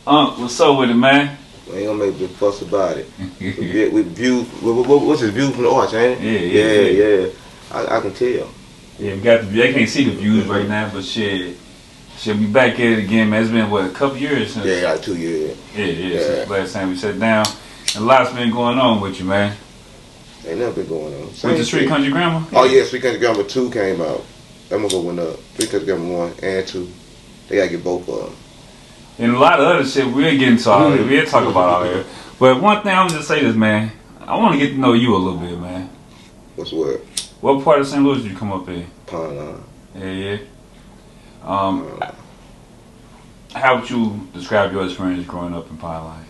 What's up with it, man? We ain't gonna make a big fuss about it. we view. What's his view from the arch, ain't it? Yeah. I can tell. Yeah, we got the. They can't see the views right now, but shit, we back at it again, man. It's been what, a couple years since. Yeah, like 2 years. Yeah. Since last time we sat down, and a lot's been going on with you, man. Ain't nothing been going on. With the Street Country Grammar? Oh yeah, Street Country Grammar 2 came out. That motherfucker went up. Street Country Grammar 1 and 2. They gotta get both of them. And a lot of other shit we'll get into all that. We'll talk about all that. But one thing I'm just say this, man. I want to get to know you a little bit, man. What's the word? What part of St. Louis did you come up in? Pine Line. Yeah. How would you describe your experience growing up in Pine Line?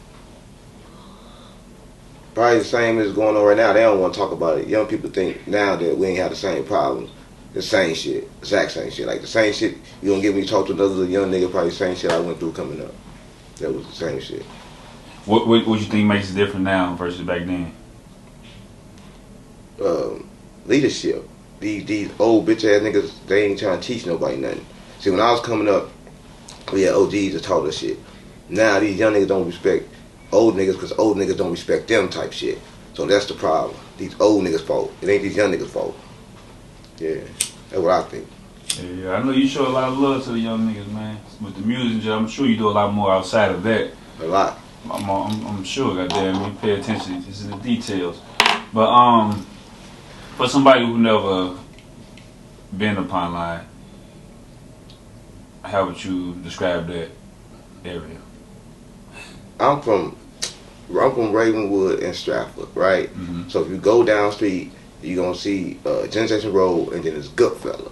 Probably the same as going on right now. They don't want to talk about it. Young people think now that we ain't have the same problems. The same shit. Exact same shit. Like the same shit you don't get me talk to another young nigga, probably the same shit I went through coming up. That was the same shit. What you think makes it different now versus back then? Leadership. These old bitch ass niggas, they ain't trying to teach nobody nothing. See, when I was coming up, we had OGs that taught us shit. Now these young niggas don't respect old niggas because old niggas don't respect them type shit. So that's the problem. These old niggas' fault. It ain't these young niggas' fault. Yeah, that's what I think. Yeah, I know you show a lot of love to the young niggas, man. With the music, I'm sure you do a lot more outside of that. A lot. I'm sure, goddamn, you pay attention to the details. But for somebody who never been to Pine Line, how would you describe that area? I'm from Ravenwood and Stratford, right? Mm-hmm. So if you go down the street, you're gonna see Generation Road, and then it's Goodfella.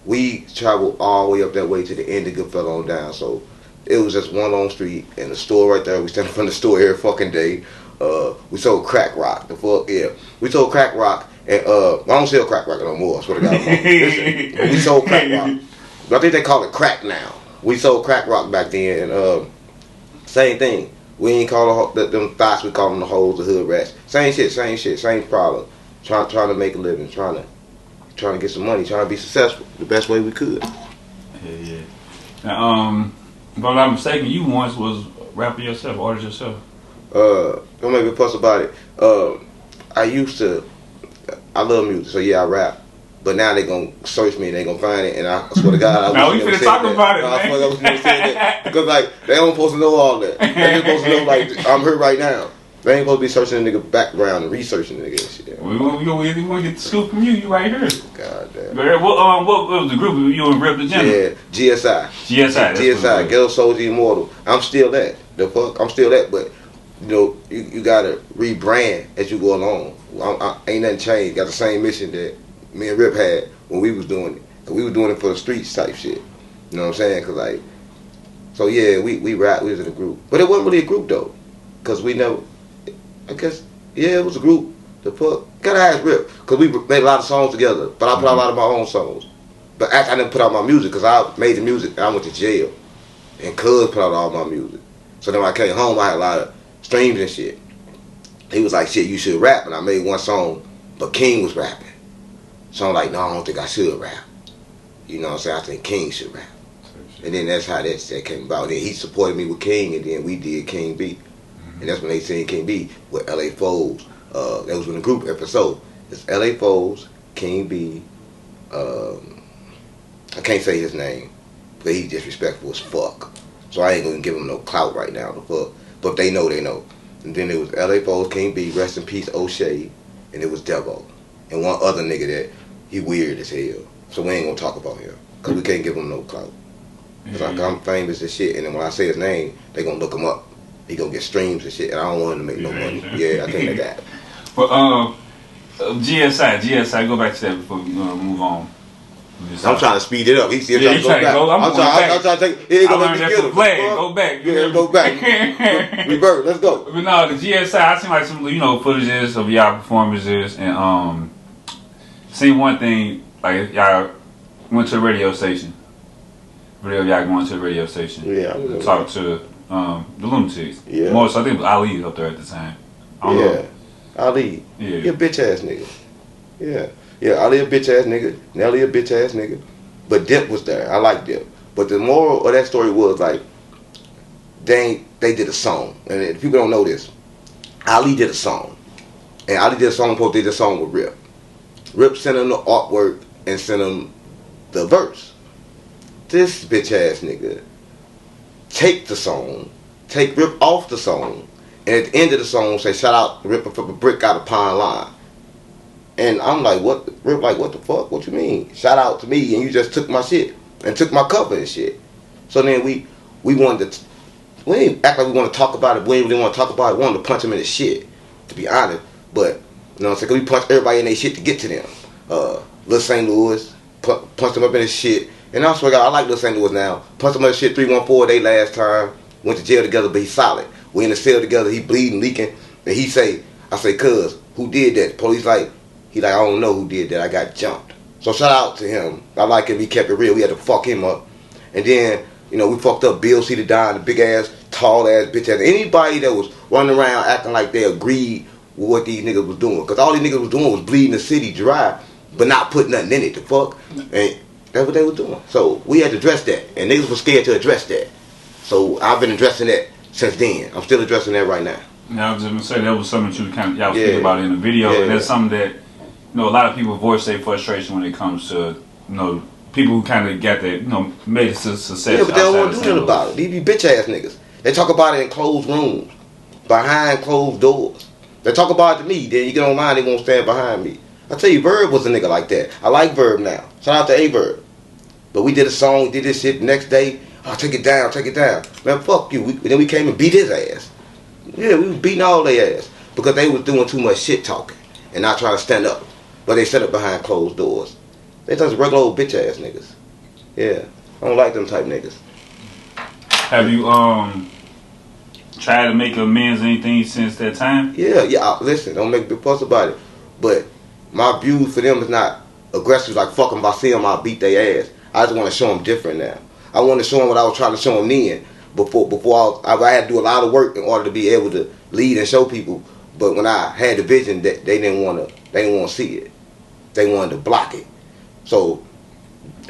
We traveled all the way up that way to the end of Goodfella on down. So it was just one long street and the store right there. We stand in front of the store every fucking day. We sold crack rock. We sold crack rock, and I don't sell crack rock no more. I swear to God. Listen, we sold crack rock. But I think they call it crack now. We sold crack rock back then, and same thing. We ain't call them thoughts. We call them the hoes, the hood rats. Same shit, same problem. Trying to make a living, trying to get some money, trying to be successful the best way we could. Yeah. Now, if I'm not mistaken, you once was a rapper yourself, artist yourself. Don't make me fuss about it. I love music, so yeah, I rap. But now they gonna search me and they gonna find it, and I swear to God, now we finna talk about it, man. I was never said that because like they don't supposed to know all that. They just supposed to know like I'm here right now. They ain't supposed to be searching the nigga background and researching the nigga and shit. We gonna get the scoop from you. You right here. God damn. What was the group you and Rep the General? Yeah, GSI. GSI. Ghetto Soldier Immortal. I'm still that. The fuck? I'm still that. But you know, you gotta rebrand as you go along. Ain't nothing changed. Got the same mission that me and Rip had when we was doing it. Cause we were doing it for the streets type shit. You know what I'm saying? Cause like, so yeah, we rap. We was in a group, but it wasn't really a group though. Cause we never. I guess, yeah, it was a group. The fuck? Gotta ask Rip. Because we made a lot of songs together. But I put out a lot of my own songs. But actually, I didn't put out my music because I made the music and I went to jail. And Cuz put out all my music. So then when I came home, I had a lot of streams and shit. He was like, shit, you should rap. And I made one song, but King was rapping. So I'm like, no, I don't think I should rap. You know what I'm saying? I think King should rap. And then that's how that came about. Then he supported me with King, and then we did King B. And that's when they seen King B with LA Foes. That was when the group episode. It's LA Foes, King B. I can't say his name, but he's disrespectful as fuck. So I ain't gonna give him no clout right now. The fuck. But if they know, they know. And then it was LA Foes, King B, rest in peace, O'Shea, and it was Devo. And one other nigga that he weird as hell. So we ain't gonna talk about him. Cause we can't give him no clout. Cause I'm famous as shit, and then when I say his name, they gonna look him up. He gonna get streams and shit, and I don't want him to make no money. Yeah, I can't let that. But GSI, go back to that before we move on. I'm trying to speed it up. He's trying to go back. I'm trying to take. Here, go back. Go back. Yeah, go back. Reverse. Let's go. But no, the GSI, I seen like some footages of y'all performances, and seen one thing like y'all went to a radio station. Video of y'all going to a radio station. Yeah. To talk to the Lunatics. Yeah. More so, I think it was Ali up there at the time. I don't know. Ali. Yeah. He a bitch ass nigga. Yeah. Yeah, Ali a bitch ass nigga. Nelly a bitch ass nigga. But Dip was there. I like Dip. But the moral of that story was like, they did a song, and if people don't know this, Ali did a song, and Ali did a song. Post did a song with Rip. Rip sent him the artwork and sent him the verse. This bitch ass nigga take the song, take Rip off the song, and at the end of the song say shout out Rip from a brick out of Pine Line. And I'm like, what? Rip like, what the fuck? What you mean? Shout out to me, and you just took my shit and took my cover and shit. So then we wanted to, we didn't act like we want to talk about it. We didn't really want to talk about it. We wanted to punch him in the shit, to be honest. But you know what I'm saying? 'Cause we punched everybody in their shit to get to them. Lil St. Louis punched him up in his shit. And I swear to God, I like Lil St. Louis now. Punched him up in his shit 314 day last time. Went to jail together, but he's solid. We in the cell together. He bleeding, leaking, and he say, I say, cuz who did that? Police like. He like, I don't know who did that. I got jumped. So shout out to him. I like him. He kept it real. We had to fuck him up. And then, you know, we fucked up Bill C. the Don, the big ass, tall ass bitch ass. Anybody that was running around acting like they agreed with what these niggas was doing. Because all these niggas was doing was bleeding the city dry, but not putting nothing in it. The fuck? And that's what they were doing. So we had to address that. And niggas were scared to address that. So I've been addressing that since then. I'm still addressing that right now. Yeah, I was just going to say, that was something that you kind of, y'all was thinking about in the video. And that's something that, you know, a lot of people voice their frustration when it comes to, you know, people who kind of got that, you know, made it to success. Yeah, but they don't want to do nothing about it. These be bitch ass niggas. They talk about it in closed rooms, behind closed doors. They talk about it to me. Then you get online, they won't stand behind me. I tell you, Verb was a nigga like that. I like Verb now. Shout out to A-Verb. But we did a song, did this shit. The next day, oh, take it down, take it down. Man, fuck you. Then we came and beat his ass. Yeah, we was beating all their ass because they was doing too much shit talking and not trying to stand up. But they set up behind closed doors. They just regular old bitch ass niggas. Yeah, I don't like them type niggas. Have you tried to make amends or anything since that time? Yeah. Listen, don't make a big fuss about it. But my views for them is not aggressive like fuck them. If I see them, I'll beat their ass. I just want to show them different now. I want to show them what I was trying to show them then. Before I had to do a lot of work in order to be able to lead and show people. But when I had the vision, that they didn't want to see it. They wanted to block it. So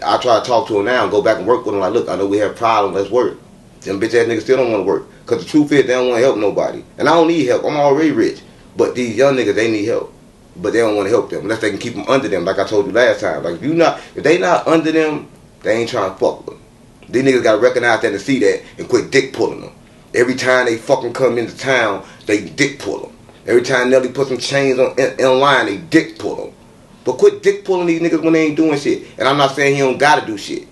I try to talk to them now and go back and work with them. Like, look, I know we have problems. Let's work. Them bitch ass niggas still don't want to work. Because the truth is, they don't want to help nobody. And I don't need help. I'm already rich. But these young niggas, they need help. But they don't want to help them unless they can keep them under them, like I told you last time. Like, if they not under them, they ain't trying to fuck with them. These niggas got to recognize that and see that and quit dick pulling them. Every time they fucking come into town, they dick pull them. Every time Nelly put some chains in line, they dick pull them. But quit dick pulling these niggas when they ain't doing shit. And I'm not saying he don't gotta do shit.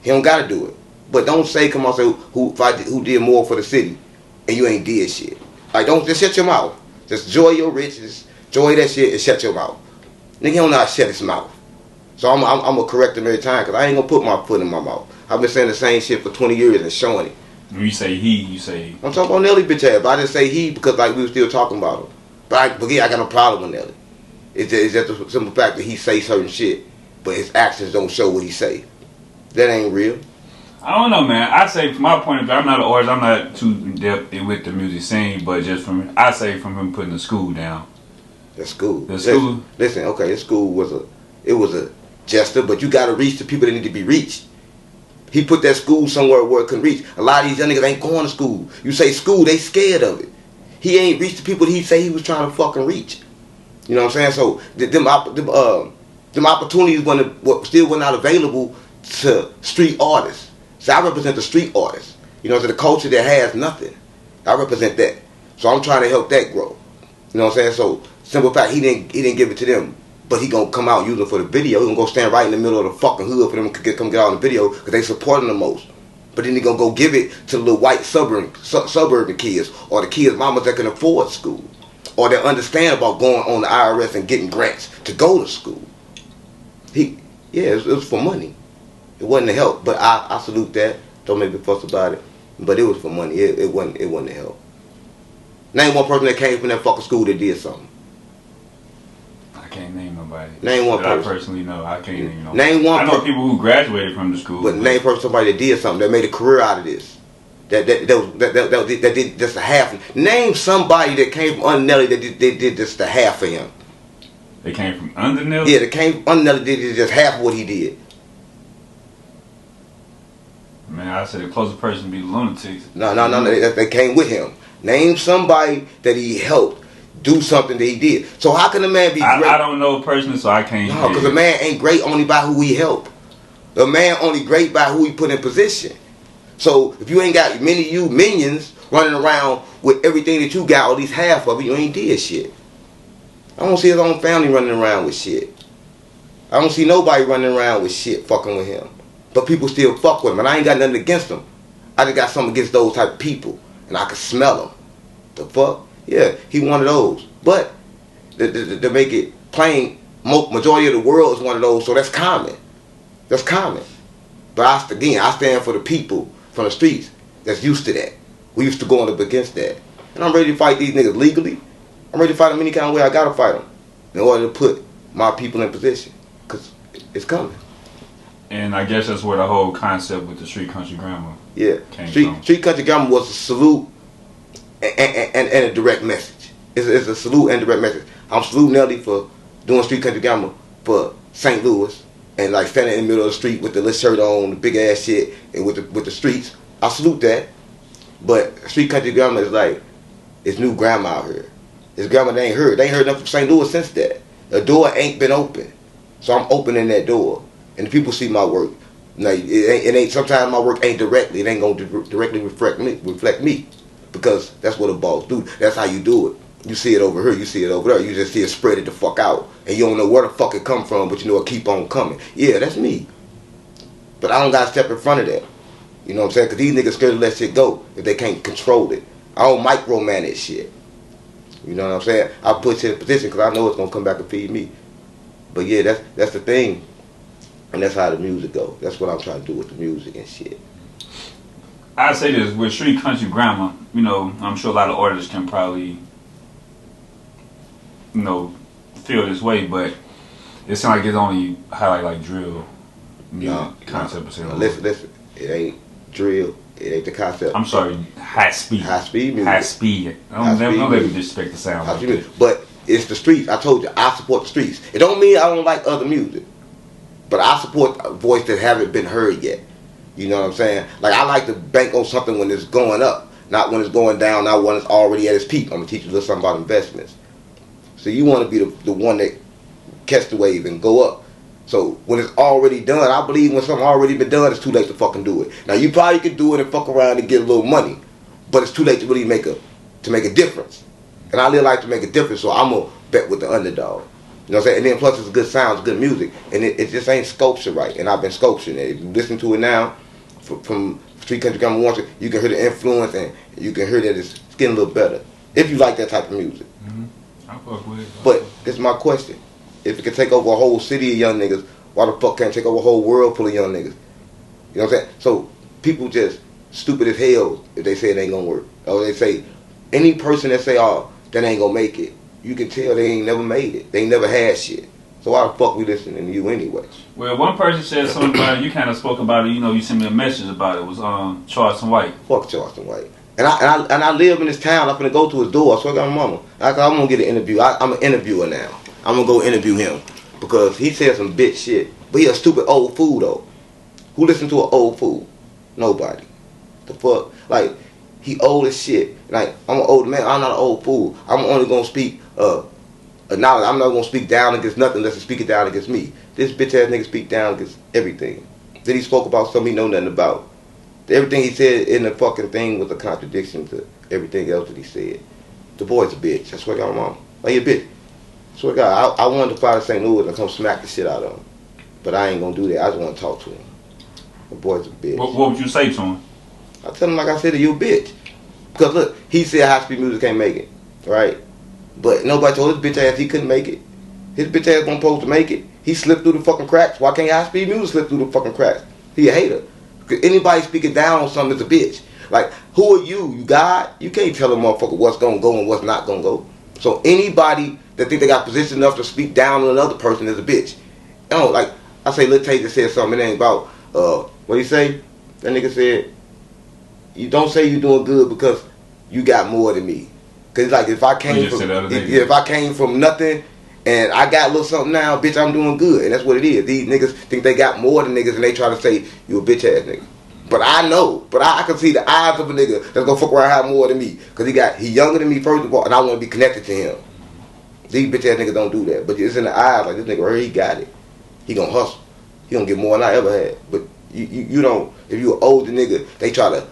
He don't gotta do it. But don't say, come on, say who did more for the city and you ain't did shit. Like, don't just shut your mouth. Just enjoy your riches, enjoy that shit and shut your mouth. Nigga, he don't know how to shut his mouth. So I'm gonna correct him every time because I ain't gonna put my foot in my mouth. I've been saying the same shit for 20 years and showing it. When you say he, you say he. I'm talking about Nelly bitch ass, but I didn't say he because like we were still talking about him. But I got no problem with Nelly. It's just the simple fact that he say certain shit, but his actions don't show what he say. That ain't real. I don't know, man. I say from my point of view, I'm not an artist. I'm not too in depth with the music scene, but just I say from him putting the school down. The school. Listen, okay, the school was a gesture, but you got to reach the people that need to be reached. He put that school somewhere where it couldn't reach. A lot of these young niggas ain't going to school. You say school, they scared of it. He ain't reached the people that he say he was trying to fucking reach. You know what I'm saying? So them opportunities still were not available to street artists. So I represent the street artists. You know, to the culture that has nothing. I represent that. So I'm trying to help that grow. You know what I'm saying? So simple fact, he didn't give it to them, but he gonna come out and use it for the video. He gonna go stand right in the middle of the fucking hood for them to come get out in the video because they supporting the most. But then he gonna go give it to the little white suburban kids or the kids' mamas that can afford school. Or they understand about going on the IRS and getting grants to go to school. It was for money. It wasn't to help. But I salute that. Don't make me fuss about it. But it was for money. It wasn't to help. Name one person that came from that fucking school that did something. I can't name nobody. Name one person. I personally know. I can't even know. Name one. I know people who graduated from the school. But name somebody that did something that made a career out of this. That did just a half. Name somebody that came from under Nelly that did just a half of him. They came from under Nelly? Yeah, they came from under Nelly did just half of what he did. Man, I said the closest person be the lunatics. No. They came with him. Name somebody that he helped do something that he did. So how can a man be great? I don't know personally, so I can't. No, because a man ain't great only by who he helped. A man only great by who he put in position. So if you ain't got many of you minions running around with everything that you got, or at least half of it, you ain't did shit. I don't see his own family running around with shit. I don't see nobody running around with shit fucking with him. But people still fuck with him, and I ain't got nothing against them. I just got something against those type of people, and I can smell them. The fuck? Yeah, he one of those. But to make it plain, majority of the world is one of those, so that's common. That's common. But I stand for the people from the streets that's used to that. We used to go up against that. And I'm ready to fight these niggas legally. I'm ready to fight them any kind of way I gotta fight them in order to put my people in position. Because it's coming. And I guess that's where the whole concept with the street country grammar came from. Street country grammar was a salute and a direct message. It's a salute and direct message. I'm saluting Nelly for doing street country grammar for St. Louis. And like standing in the middle of the street with the little shirt on, the big ass shit, and with the streets. I salute that. But street country grammar is like, it's new grammar out here. It's grammar they ain't heard. They ain't heard nothing from St. Louis since that. The door ain't been open. So I'm opening that door. And the people see my work. Now, it ain't sometimes my work ain't directly. It ain't going to directly reflect me. Because that's what a boss do. That's how you do it. You see it over here, you see it over there. You just see it spread it the fuck out. And you don't know where the fuck it come from, but you know it keep on coming. Yeah, that's me. But I don't got to step in front of that. You know what I'm saying? Because these niggas scared to let shit go if they can't control it. I don't micromanage shit. You know what I'm saying? I put shit in position because I know it's going to come back and feed me. But yeah, that's the thing. And that's how the music go. That's what I'm trying to do with the music and shit. I say this, with street country grammar, you know, I'm sure a lot of artists can probably, you know, feel this way, but it sounds like it's only highlight like drill concept. No, listen, it ain't drill. It ain't the concept. I'm sorry, high speed. High speed music. High speed. Don't let me disrespect the sound like that. But it's the streets. I told you, I support the streets. It don't mean I don't like other music. But I support a voice that haven't been heard yet. You know what I'm saying? Like, I like to bank on something when it's going up, not when it's going down, not when it's already at its peak. I'm going to teach you a little something about investments. So you want to be the one that catch the wave and go up. So when it's already done, I believe when something already been done, it's too late to fucking do it. Now, you probably could do it and fuck around and get a little money, but it's too late to really make a difference. And I really like to make a difference, so I'm going to bet with the underdog. You know what I'm saying? And then plus it's good sounds, good music. And it just ain't sculpture right. And I've been sculpturing it. If you listen to it now, from Street Country Grammar Once, you can hear the influence and you can hear that it's getting a little better. If you like that type of music. Mm-hmm. I fuck with it. But this is my question. If it can take over a whole city of young niggas, why the fuck can't it take over a whole world full of young niggas? You know what I'm saying? So people just stupid as hell if they say it ain't gonna work. Or they say, any person that say, oh, that ain't gonna make it, you can tell they ain't never made it. They ain't never had shit. So why the fuck we listening to you anyway? Well, one person said something about it. You kind of spoke about it. You know, you sent me a message about it. It was Charleston White. Fuck Charleston White. And I live in this town. I'm finna go to his door. I swear to God, mama. I'm gonna get an interview. I'm an interviewer now. I'm gonna go interview him because he said some bitch shit. But he a stupid old fool though. Who listen to an old fool? Nobody. The fuck? Like, he old as shit. Like, I'm an old man. I'm not an old fool. I'm only gonna speak knowledge. I'm not gonna speak down against nothing unless he speak it down against me. This bitch ass nigga speak down against everything. Then he spoke about something he know nothing about. Everything he said in the fucking thing was a contradiction to everything else that he said. The boy's a bitch. I swear to God, mom. Like, he a bitch. I swear to God, I wanted to fly to St. Louis and come smack the shit out of him. But I ain't gonna do that. I just want to talk to him. The boy's a bitch. What would you say to him? I tell him like I said to you, a bitch. Because look, he said high speed music can't make it, right? But nobody told his bitch ass he couldn't make it. His bitch ass wasn't supposed to make it. He slipped through the fucking cracks. Why can't high speed music slip through the fucking cracks? He a hater. Because anybody speaking down on something is a bitch. Like, who are you? You God? You can't tell a motherfucker what's gonna go and what's not gonna go. So anybody that think they got position enough to speak down on another person is a bitch. You know, like I say, Lil Tay just said something. It ain't about what he say? That nigga said, you don't say you doing good because you got more than me. Cause like if I came from nothing and I got a little something now, bitch, I'm doing good, and that's what it is. These niggas think they got more than niggas, and they try to say you a bitch ass nigga. But I know. But I can see the eyes of a nigga that's gonna fuck around and have more than me. Cause he younger than me first of all, and I wanna be connected to him. These bitch ass niggas don't do that. But it's in the eyes, like this nigga right, he got it. He gonna hustle. He gonna get more than I ever had. But you don't, if you an older nigga, they try to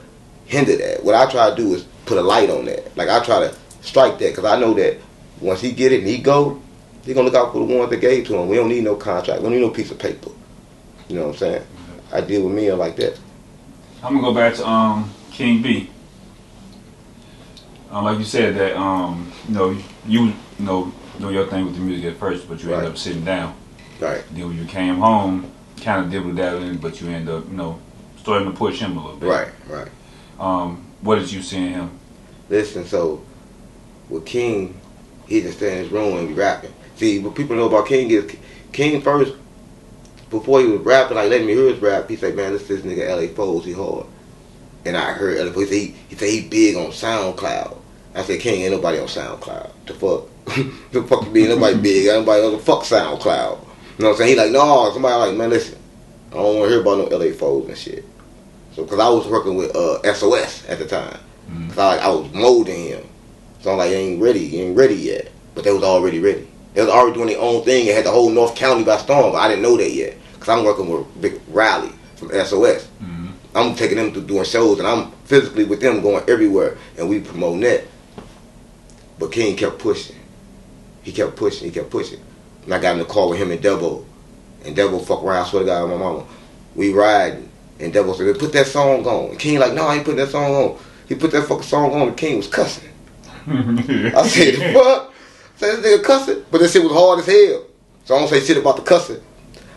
hinder that. What I try to do is put a light on that. Like I try to strike that, cause I know that once he get it and he go, he gonna look out for the ones that gave to him. We don't need no contract. We don't need no piece of paper. You know what I'm saying? I deal with men like that. I'm gonna go back to King B. Like you said that you doing your thing with the music at first, but you ended up sitting down. Right. Then when you came home, kind of dibble dabbling, but you end up starting to push him a little bit. Right. What did you see in him? Listen, so with King, he just stay in his room and be rapping. See, what people know about King is King first, before he was rapping, like letting me hear his rap, he said, man, this nigga LA Foles, he hard. And I heard LA Foles, he said he big on SoundCloud. I said, King, ain't nobody on SoundCloud. The fuck? The fuck you mean? Nobody big, ain't nobody on the fuck SoundCloud. You know what I'm saying? He like, no, somebody like, man, listen, I don't want to hear about no LA Foles and shit. So, cause I was working with SOS at the time. Cause I was molding him. So I'm like, he ain't ready yet. But they was already ready. They was already doing their own thing and had the whole North County by storm, but I didn't know that yet. Cause I'm working with Big Riley from SOS. I'm taking them to doing shows and I'm physically with them going everywhere and we promoting that. But King kept pushing. He kept pushing. And I got in the car with him and Devo. And Devo fuck around, I swear to God, my mama. We riding. And Devo said, put that song on. And King like, no, I ain't putting that song on. He put that fucking song on and King was cussing. I said, the fuck? I said, this nigga cussing? But that shit was hard as hell. So I don't say shit about the cussing.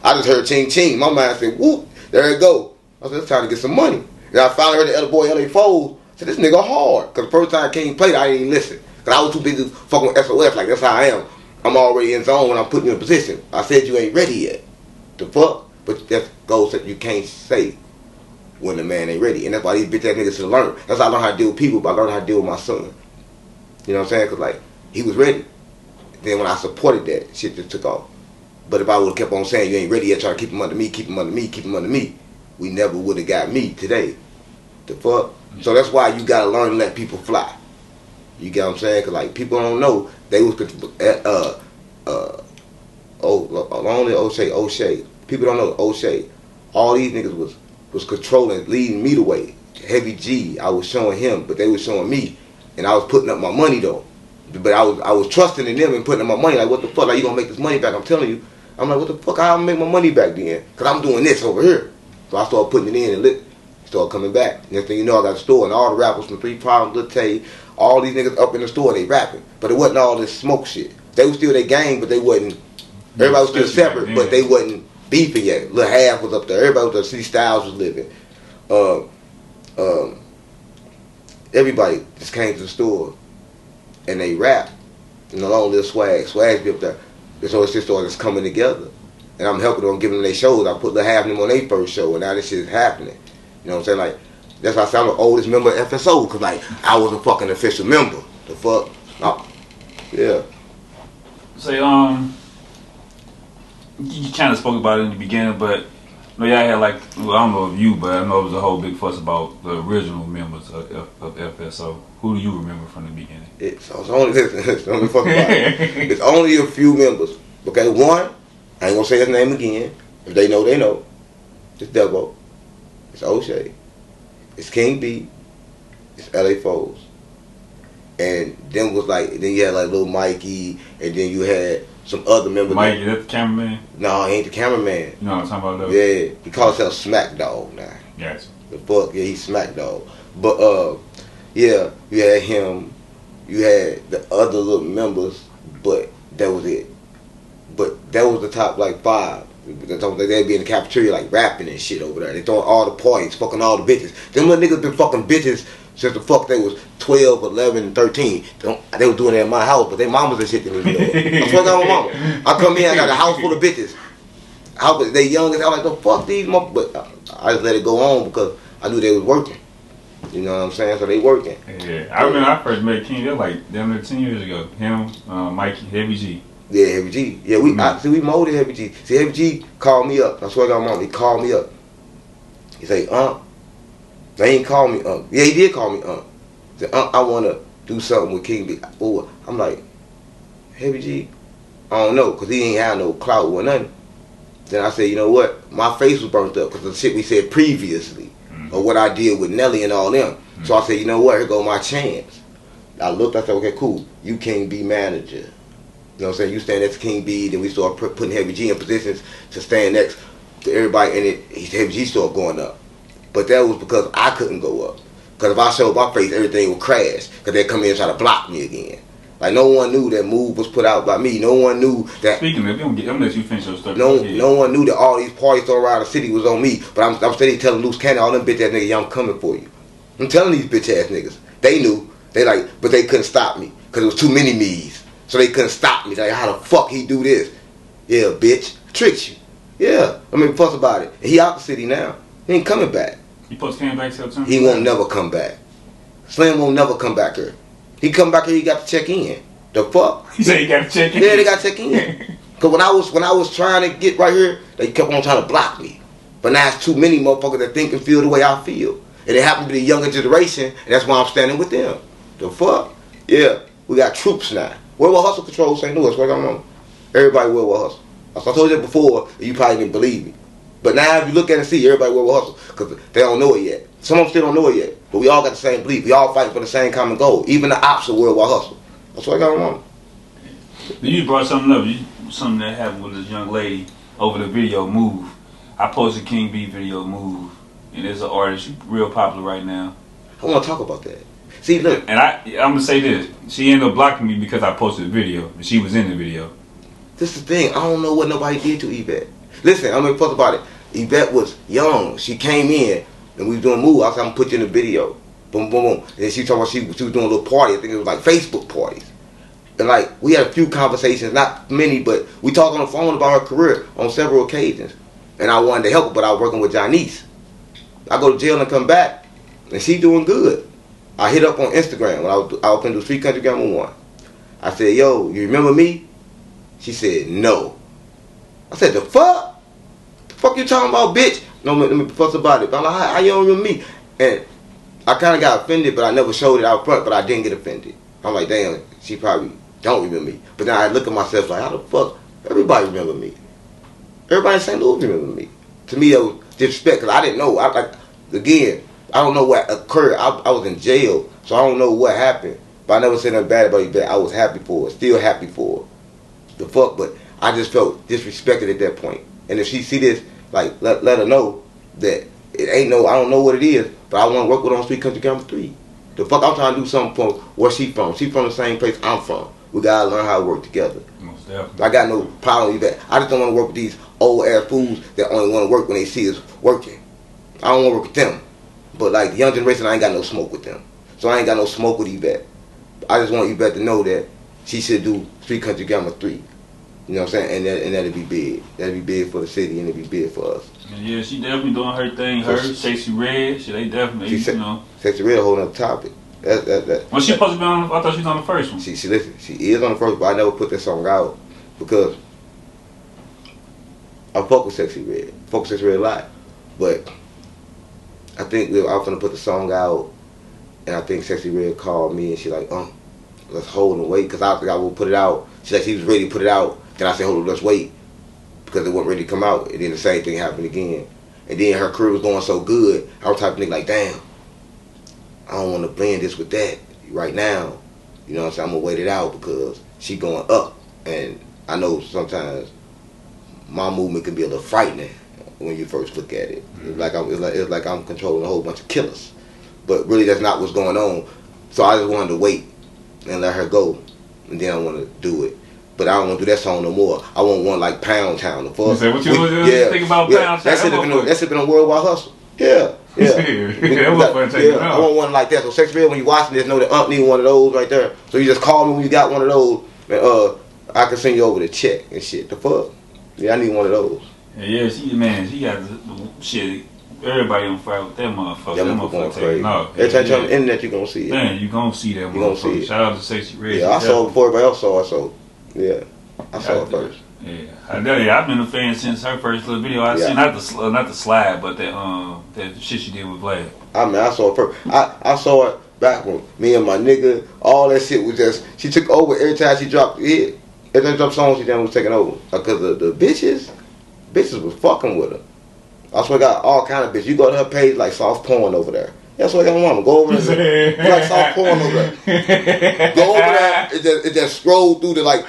I just heard ching ching. My mind said, whoop, there it go. I said, it's time to get some money. And I finally heard the other boy, LA Foles. I said, this nigga hard. Because the first time King played, I didn't even listen. Because I was too busy fucking with SOS. Like, that's how I am. I'm already in zone when I'm putting you in position. I said, you ain't ready yet. The fuck? But that goes that you can't say when the man ain't ready. And that's why these bitch ass niggas should learn. That's how I learned how to deal with people, but I learned how to deal with my son. You know what I'm saying? Because, like, he was ready. Then when I supported that, shit just took off. But if I would have kept on saying, you ain't ready yet, trying to keep him under me, we never would have got me today. The fuck? So that's why you got to learn to let people fly. You get what I'm saying? Because, like, people don't know. They was, only O'Shea. People don't know O'Shea. All these niggas was controlling, leading me the way. Heavy G, I was showing him, but they was showing me. And I was putting up my money, though. But I was trusting in them and putting up my money. Like, what the fuck? Like, you gonna make this money back? I'm telling you. I'm like, what the fuck? How I'm gonna make my money back then? Because I'm doing this over here. So I started putting it in and it started coming back. Next thing you know, I got a store and all the rappers from 3 Problems, Lil Tay, all these niggas up in the store, they rapping. But it wasn't all this smoke shit. They was still their gang, but they wasn't. Everybody was still separate, but they wasn't beefing yet. Lil Half was up there. Everybody was there. C Styles was living. Everybody just came to the store and they rap. And along with Swag be up there. So it's just all just coming together. And I'm helping them, giving them their shows. I put Lil Half of them on their first show, and now this shit is happening. You know what I'm saying? Like, that's why I say I'm the oldest member of FSO, because, like, I was a fucking official member. The fuck? Yeah. Say, you kind of spoke about it in the beginning, but y'all had, like, well, I don't know if you, but I know it was a whole big fuss about the original members of FSO. Who do you remember from the beginning? It's only, let me fuck about it. It's only a few members. Okay, one, I ain't gonna say his name again. If they know, they know. It's Devo. It's O'Shea. It's King B. It's LA Foles. And then you had like Lil Mikey, and then you had some other members. Mikey, that's the cameraman? No, he ain't the cameraman. You know what I'm talking about though? Yeah, he calls himself Smack Dog now. Yes. The fuck, yeah, he's Smack Dog. But yeah, you had him, you had the other little members, but that was it. But that was the top like 5. They'd be in the cafeteria like rapping and shit over there. They throwing all the parties, fucking all the bitches. Them little niggas been fucking bitches since the fuck they was 12, 11, and 13. They was doing it at my house, but their mamas and shit didn't even know it. I swear to God, my mama. I come in, I got a house full of bitches. They young as hell, like, the fuck these motherfuckers. But I just let it go on because I knew they was working. You know what I'm saying? So they working. Yeah, I remember I first met King, that like damn near 10 years ago. Him, Mikey, Heavy G. Yeah, Heavy G. Yeah, we molded Heavy G. See, Heavy G called me up. I swear to God, mom, he called me up. He say, They ain't call me Yeah, he did call me Said, I want to do something with King B. Oh, I'm like, Heavy G? I don't know, because he ain't have no clout or nothing. Then I said, you know what? My face was burnt up because of the shit we said previously, or what I did with Nelly and all them. So I said, you know what? Here go my chance. I looked, I said, okay, cool. You King B manager. You know what I'm saying? You stand next to King B, then we start putting Heavy G in positions to stand next to everybody, and Heavy G started going up. But that was because I couldn't go up. Because if I showed my face, everything would crash. Because they'd come in and try to block me again. Like, no one knew that move was put out by me. No one knew that... Speaking of, I'm going to let you finish your story. No one knew that all these parties all around the city was on me. But I'm steady telling Loose Cannon, all them bitch-ass niggas, I'm coming for you. I'm telling these bitch-ass niggas. They knew. But they couldn't stop me. Because there was too many me's. So they couldn't stop me. Like, how the fuck he do this? Yeah, bitch. Tricked you. Yeah. I mean, fuss about it. And he out the city now. He ain't coming back. You supposed to come back till time? He won't never come back. Slim won't never come back here. He come back here, he got to check in. The fuck? He said he got to check in? Yeah, they got to check in. Because when I was trying to get right here, they kept on trying to block me. But now it's too many motherfuckers that think and feel the way I feel. And it happened to be the younger generation, and that's why I'm standing with them. The fuck? Yeah, we got troops now. Where will Hustle Control St. Louis? Where I'm on? Everybody where will Hustle. I told you that before, you probably didn't believe me. But now if you look at it and see, everybody will hustle. Because they don't know it yet. Some of them still don't know it yet. But we all got the same belief. We all fighting for the same common goal. Even the ops of Worldwide Hustle. That's what I got on. You brought something up. Something that happened with this young lady over the video Move. I posted King B video Move. And there's an artist real popular right now. I want to talk about that. See, look. And I'm going to say this. She ended up blocking me because I posted the video. And she was in the video. This is the thing. I don't know what nobody did to Yvette. Listen, I'm going to talk about it. Yvette was young. She came in and we was doing Move. I said, I'm going to put you in the video. Boom, boom, boom. And she talking about she was doing a little party. I think it was like Facebook parties. And like, we had a few conversations, not many, but we talked on the phone about her career on several occasions. And I wanted to help her, but I was working with Janice. I go to jail and come back, and she doing good. I hit up on Instagram when I was finna do Street Country Gamma 1. I said, yo, you remember me? She said, no. I said, the fuck? The fuck you talking about, bitch? No, let me fuss about it. But I'm like, how you don't remember me? And I kind of got offended, but I never showed it out front, but I didn't get offended. I'm like, damn, she probably don't remember me. But then I look at myself like, how the fuck? Everybody remember me. Everybody in St. Louis remember me. To me, that was disrespect, because I didn't know. Again, I don't know what occurred. I was in jail, so I don't know what happened. But I never said nothing bad about Yvette. I was happy for her, still happy for her. The fuck, but I just felt disrespected at that point. And if she see this, like, let her know that it ain't no, I don't know what it is, but I want to work with her on Street Country Gamma 3. The fuck, I'm trying to do something from where she from. She from the same place I'm from. We gotta learn how to work together. Most definitely. I got no problem with that. I just don't want to work with these old ass fools that only want to work when they see us working. I don't want to work with them. But like the young generation, I ain't got no smoke with them. So I ain't got no smoke with Yvette. I just want Yvette to know that she should do Street Country Gamma 3. You know what I'm saying? And that'll be big. That'll be big for the city and it'll be big for us. Yeah, she definitely doing her thing. Her, Sexyy Red, they definitely, you know. Sexyy Red, a whole nother topic. Well, she supposed to be on, I thought she was on the first one. She is on the first, but I never put that song out because I fuck with Sexyy Red. Fuck with Sexyy Red a lot. But I think I was gonna put the song out, and I think Sexyy Red called me and she like, let's hold and wait, because I think I will put it out. She was ready to put it out. Then I said, hold on, let's wait, because it wasn't ready to come out. And then the same thing happened again. And then her career was going so good, I was type of nigga like, damn, I don't want to blend this with that right now. You know what I'm saying? I'm going to wait it out because she going up. And I know sometimes my movement can be a little frightening when you first look at it. It's like I'm controlling a whole bunch of killers. But really that's not what's going on. So I just wanted to wait and let her go. And then I want to do it. But I don't want to do that song no more. I want one like Pound Town. The fuck. You say, what you think about Pound Town? That should have been a Worldwide Hustle. Yeah. I want one like that. So Sexyy Red, when you watching this, know that Aunt need one of those right there. So you just call me when you got one of those, and I can send you over the check and shit. The fuck? Yeah, I need one of those. Yeah, she got shit. Everybody on fire with that motherfucker. That motherfucker crazy. No, every time you're on the internet, you gonna see it. Man, you gonna see that motherfucker. Shout out to Sexyy Red. Yeah, I saw it before everybody else saw it. So yeah, I saw it first. Yeah, I've been a fan since her first little video. I seen not the slide, but that shit she did with Vlad. I mean, I saw it first. I saw it back when me and my nigga, all that shit was just, she took over every time she dropped a hit. Every time she dropped songs, she then was taking over. Because the bitches was fucking with her. I swear to God, all kind of bitches. You go to her page like soft porn over there. That's what I got my mama. Go over there. Like soft porn over there. Go over there. It just scroll through the local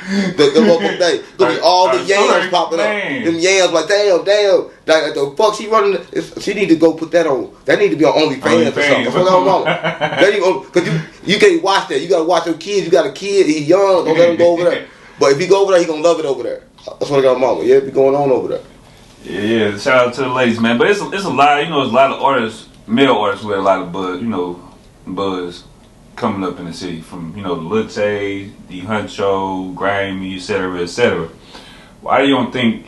thing. Gonna be all the yams popping up. Them yams like damn. Like the fuck she running. She need to go put that on. That need to be on OnlyFans or something. That's what I want. That ain't because you can't watch that. You gotta watch your kids. You got a kid. He young. Don't let him go over there. But if he go over there, he gonna love it over there. That's what I got mama. Yeah, it be going on over there. Yeah. Shout out to the ladies, man. But it's a lot. You know, there's a lot of artists. Male artists with a lot of buzz coming up in the city from, the Lil Tay, the Huncho, Grimy, etc. Why do you don't think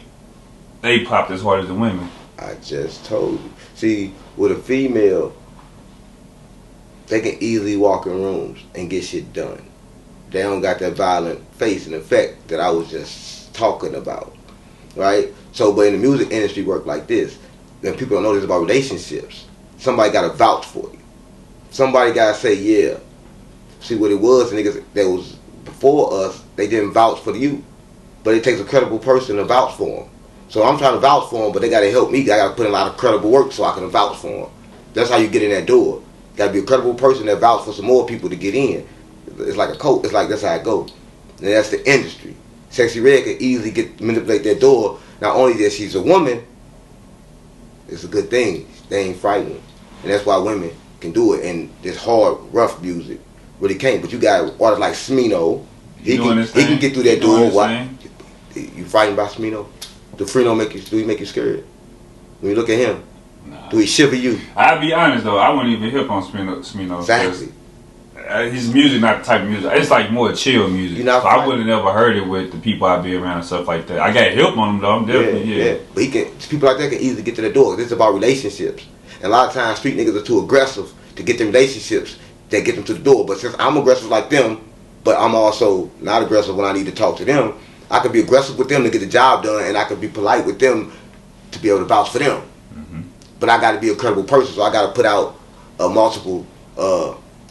they popped as hard as the women? I just told you. See, with a female, they can easily walk in rooms and get shit done. They don't got that violent face and effect that I was just talking about, right? So, but in the music industry work like this, then people don't know this about relationships. Somebody got to vouch for you. Somebody got to say, yeah. See, what it was, the niggas that was before us, they didn't vouch for you. But it takes a credible person to vouch for them. So I'm trying to vouch for them, but they got to help me. I got to put in a lot of credible work so I can vouch for them. That's how you get in that door. Got to be a credible person that vouch for some more people to get in. It's like a coat. It's like that's how it goes. And that's the industry. Sexyy Red can easily manipulate that door. Not only that she's a woman, it's a good thing. They ain't frightened. And that's why women can do it. And this hard, rough music really can't. But you got artists like Smino. He can get through that door. Why? You frightened by Smino? Do Freno make you scared? When you look at him, do he shiver you? I'll be honest though, I wouldn't even hip on Smino. Exactly. His music not the type of music. It's like more chill music. So I would have never heard it with the people I be around and stuff like that. I got help on him though. I'm definitely yeah. But people like that can easily get to the door. This is about relationships. And a lot of times street niggas are too aggressive to get the relationships that get them to the door. But since I'm aggressive like them, but I'm also not aggressive when I need to talk to them, I can be aggressive with them to get the job done, and I can be polite with them to be able to vouch for them. Mm-hmm. But I got to be a credible person, so I got to put out multiple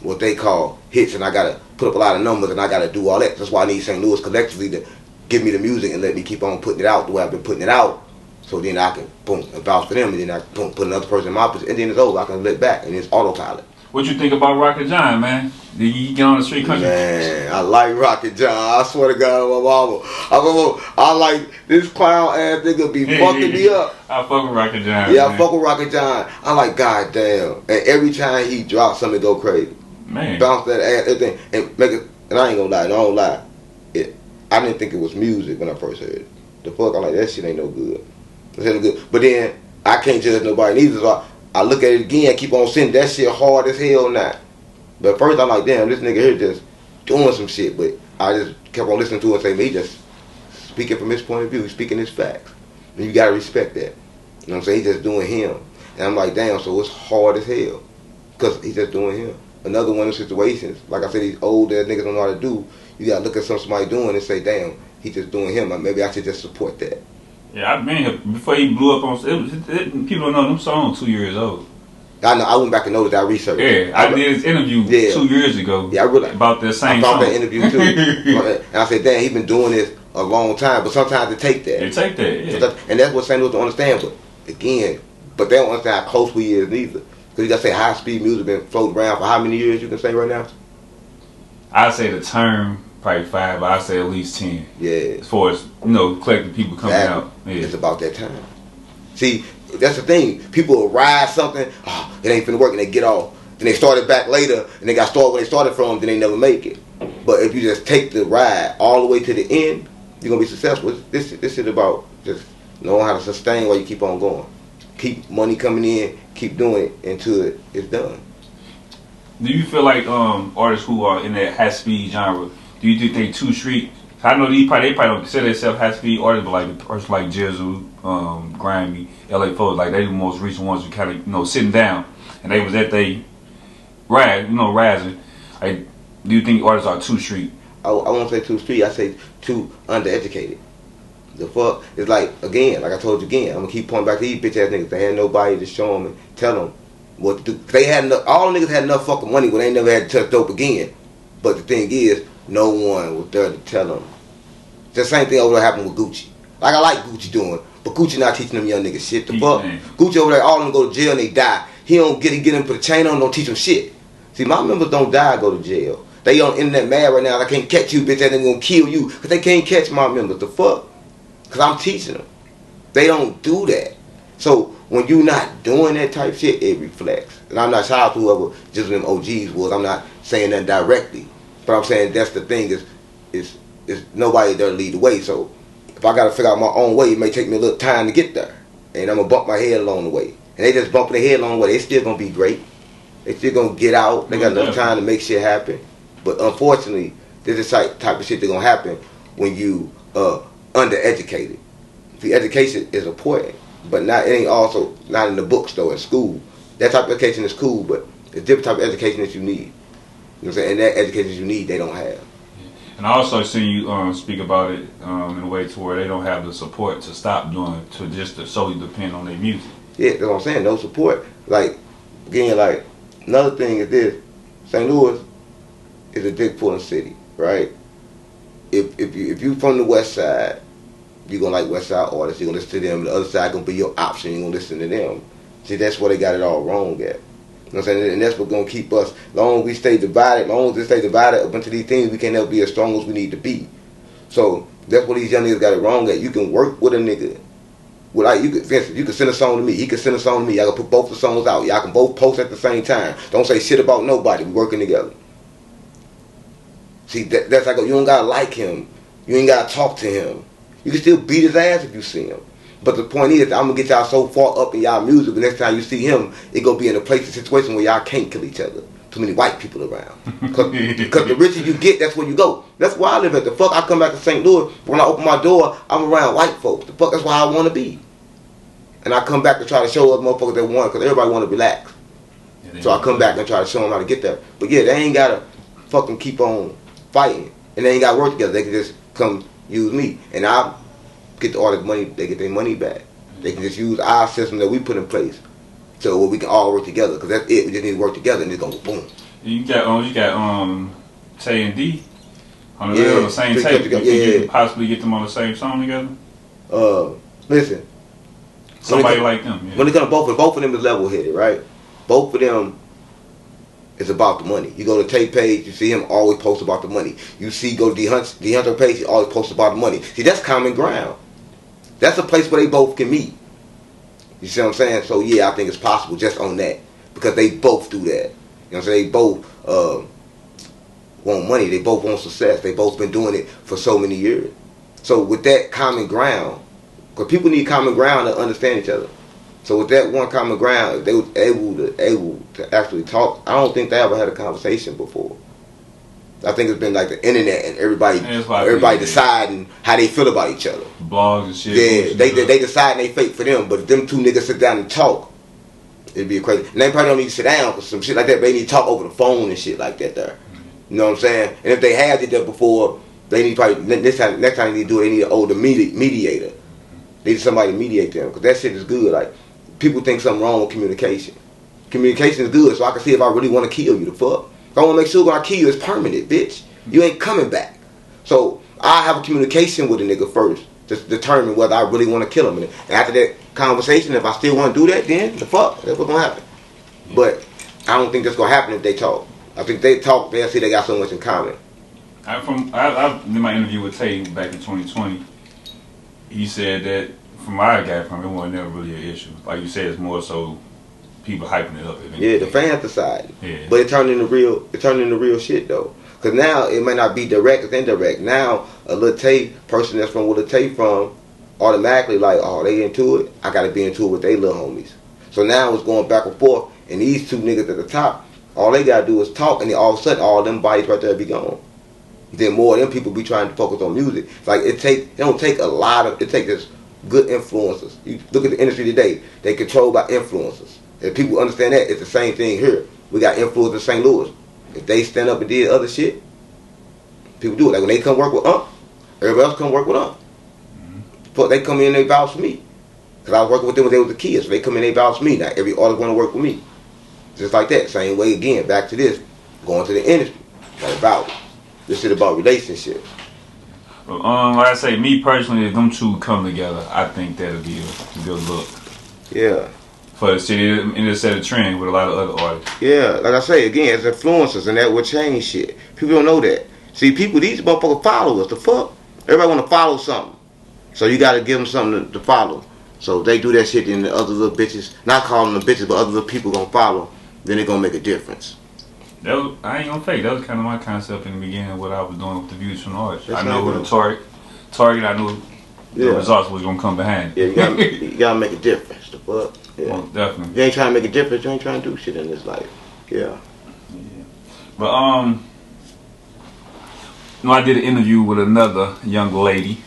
what they call hits, and I got to put up a lot of numbers, and I got to do all that. That's why I need St. Louis collectively to give me the music and let me keep on putting it out the way I've been putting it out. So then I can, boom, and vouch for them, and then I can put another person in my position, and then it's over. I can let back, and it's autopilot. What you think about Rocket John, man? Did you get on the street country? Man, I like Rocket John. I swear to God, my mama. I like this clown ass nigga be fucking me up. I fuck with Rocket John. Yeah, man. I fuck with Rocket John. I like, goddamn. And every time he drops something, go crazy. Man. Bounce that ass, everything, and make it. And I ain't gonna lie, I don't lie. I didn't think it was music when I first heard it. The fuck, I'm like, that shit ain't no good. But then I can't judge nobody neither, so I look at it again, keep on sending that shit hard as hell now. But first I'm like, damn, this nigga here just doing some shit. But I just kept on listening to it and saying, he just speaking from his point of view, he's speaking his facts. And you gotta respect that. You know what I'm saying? He's just doing him. And I'm like, damn, so it's hard as hell. Because he's just doing him. Another one of the situations, like I said, these old ass niggas don't know how to do. You gotta look at somebody doing and say, damn, he just doing him. Maybe I should just support that. Yeah, I've been here before he blew up on. People don't know them songs 2 years old. I know. I went back and noticed that research. Yeah, I did his interview 2 years ago. Yeah, I really about the same. I thought that interview too, and I said, "Damn, he been doing this a long time." But sometimes they take that. They take that, yeah. And that's what St. Louis don't understand. But again, they don't understand how close we is neither. Because you gotta say high speed music been floating around for how many years? You can say right now. I'd say the term. Probably 5, but I'd say at least 10. Yeah. As far as, collecting people coming out. Yeah. It's about that time. See, that's the thing. People will ride something, it ain't finna work, and they get off. Then they start it back later, and they got started where they started from, then they never make it. But if you just take the ride all the way to the end, you're gonna be successful. This is about just knowing how to sustain while you keep on going. Keep money coming in, keep doing it until it's done. Do you feel like artists who are in that high speed genre, do you think they too street? I know they probably don't consider themselves high speed artists, but like artists like Jizzle, Grimy, LA Folks, like they the most recent ones who kind of sitting down, and they was at they rising. Like, do you think artists are too street? I won't say too street. I say too undereducated. The fuck? It's like, again, like I told you again, I'm gonna keep pointing back to these bitch ass niggas. They had nobody to show them and tell them what to do. They had enough, all niggas had enough fucking money where they never had to touch dope again. But the thing is, no one was there to tell them. The same thing over there happened with Gucci. Like, I like Gucci doing, but Gucci not teaching them young niggas shit. The fuck? Gucci over there, all of them go to jail and they die. He get him, put a chain on, don't teach them shit. See, my members don't die, go to jail. They on the internet mad right now. I can't catch you, bitch. They gonna kill you because they can't catch my members. The fuck? Because I'm teaching them. They don't do that. So when you not doing that type shit, it reflects. And I'm not shout out to whoever just them OGs was. I'm not saying that directly, but I'm saying that's the thing is nobody there to lead the way. So if I gotta figure out my own way, it may take me a little time to get there, and I'm gonna bump my head along the way. And they just bumping their head along the way. They still gonna be great. They still gonna get out. They got enough time to make shit happen. But unfortunately, this is the type of shit that's gonna happen when you undereducated. See, education is important, but it ain't also not in the books though. In school, that type of education is cool, but it's different type of education that you need. You know what I'm saying? And that education you need, they don't have. And I also seen you speak about it in a way to where they don't have the support to stop doing it, to solely depend on their music. Yeah, that's what I'm saying. No support. Like, again, like, another thing is this: St. Louis is a dick pulling city, right? If you from the West Side, you're gonna like West Side artists. You're gonna listen to them. The other side gonna be your option. You're gonna listen to them. See, that's where they got it all wrong at. You know what I'm saying? And that's what's gonna keep us. Long as we stay divided, up into these things, we can't ever be as strong as we need to be. So that's what these young niggas got it wrong at. You can work with a nigga. Well, like you could send a song to me. He could send a song to me. Y'all can put both the songs out. Y'all can both post at the same time. Don't say shit about nobody. We working together. See, that's like, you don't gotta like him. You ain't gotta talk to him. You can still beat his ass if you see him. But the point is, I'm gonna get y'all so far up in y'all music, the next time you see him, it gonna be in a place, a situation where y'all can't kill each other. Too many white people around. Because the richer you get, that's where you go. That's where I live at. The fuck, I come back to St. Louis, when I open my door, I'm around white folks. The fuck, that's why I want to be. And I come back to try to show other motherfuckers that want, because everybody want to relax. So I come back and try to show them how to get there. But yeah, they ain't gotta fucking keep on fighting. And they ain't gotta work together. They can just come use me. And I'll get all the money, they get their money back. They can just use our system that we put in place. So we can all work together, because that's it. We just need to work together, and it's gonna go boom. You got Tay and D on the same tape. You think you could possibly get them on the same song together? Listen. Somebody like them. Yeah. When it comes to both of them is level headed, right? Both of them is about the money. You go to Tay page, you see him always post about the money. You see go to D Hunter page, he always posts about the money. See, that's common ground. That's a place where they both can meet. You see what I'm saying? So yeah, I think it's possible just on that, because they both do that. You know what I'm saying? They both want money. They both want success. They both been doing it for so many years. So with that common ground, because people need common ground to understand each other. So with that one common ground, if they were able to actually talk, I don't think they ever had a conversation before. I think it's been like the internet and everybody deciding how they feel about each other. Blogs and shit. Yeah, they decide they fake for them, but if them two niggas sit down and talk, it'd be crazy. And they probably don't need to sit down for some shit like that, but they need to talk over the phone and shit like that there. You know what I'm saying? And if they have did that before, they need probably, next time they need to do it, they need an older mediator. They need somebody to mediate them, because that shit is good. Like, people think something wrong with communication. Communication is good, so I can see if I really want to kill you. The fuck? If I want to make sure when I kill you, it's permanent, bitch. You ain't coming back. So I have a communication with a nigga first to determine whether I really want to kill him. And after that conversation, if I still want to do that, then the fuck, that's what's gonna happen. But I don't think that's gonna happen if they talk. I think if they talk, they'll see they got so much in common. I in my interview with Tay back in 2020, he said that from my guy, it wasn't never really an issue. Like you said, it's more so people hyping it up. Yeah, the fans decide. Yeah. But it turned into real shit though. Because now it may not be direct, it's indirect. Now a Lil Tay person that's from where Lil Tay from, automatically like, oh, they into it, I gotta be into it with they little homies. So now it's going back and forth, and these two niggas at the top, all they gotta do is talk, and then all of a sudden all them bodies right there be gone. Then more of them people be trying to focus on music. It's like it don't take a lot of, it takes just good influencers. You look at the industry today, they controlled by influencers. If people understand that, it's the same thing here. We got influencers in St. Louis. If they stand up and did other shit, people do it. Like when they come work with everybody else come work with fuck, they come in and they vouch for me. Because I was working with them when they was the kids. So they come in and they vouch for me. Now every artist want to work with me. Just like that. Same way again, back to this. Going to the industry. Got to vouch. This shit about relationships. Like I say, me personally, if them two come together, I think that'll be a good look. Yeah. For the city, it'll set a trend with a lot of other artists. Yeah, like I say, again, it's influencers, and that will change shit. People don't know that. See, people, these motherfuckers follow us. The fuck? Everybody want to follow something. So you got to give them something to follow. So if they do that shit, then the other little bitches, not calling them bitches, but other little people going to follow, then they're going to make a difference. I ain't gonna fake. That was kind of my concept in the beginning. What I was doing with the views from the artists. That's I know who good. the target. I knew the results was gonna come behind. Yeah, you gotta make a difference. The fuck. Yeah. Well, definitely. If you ain't trying to make a difference, you ain't trying to do shit in this life. Yeah. But I did an interview with another young lady,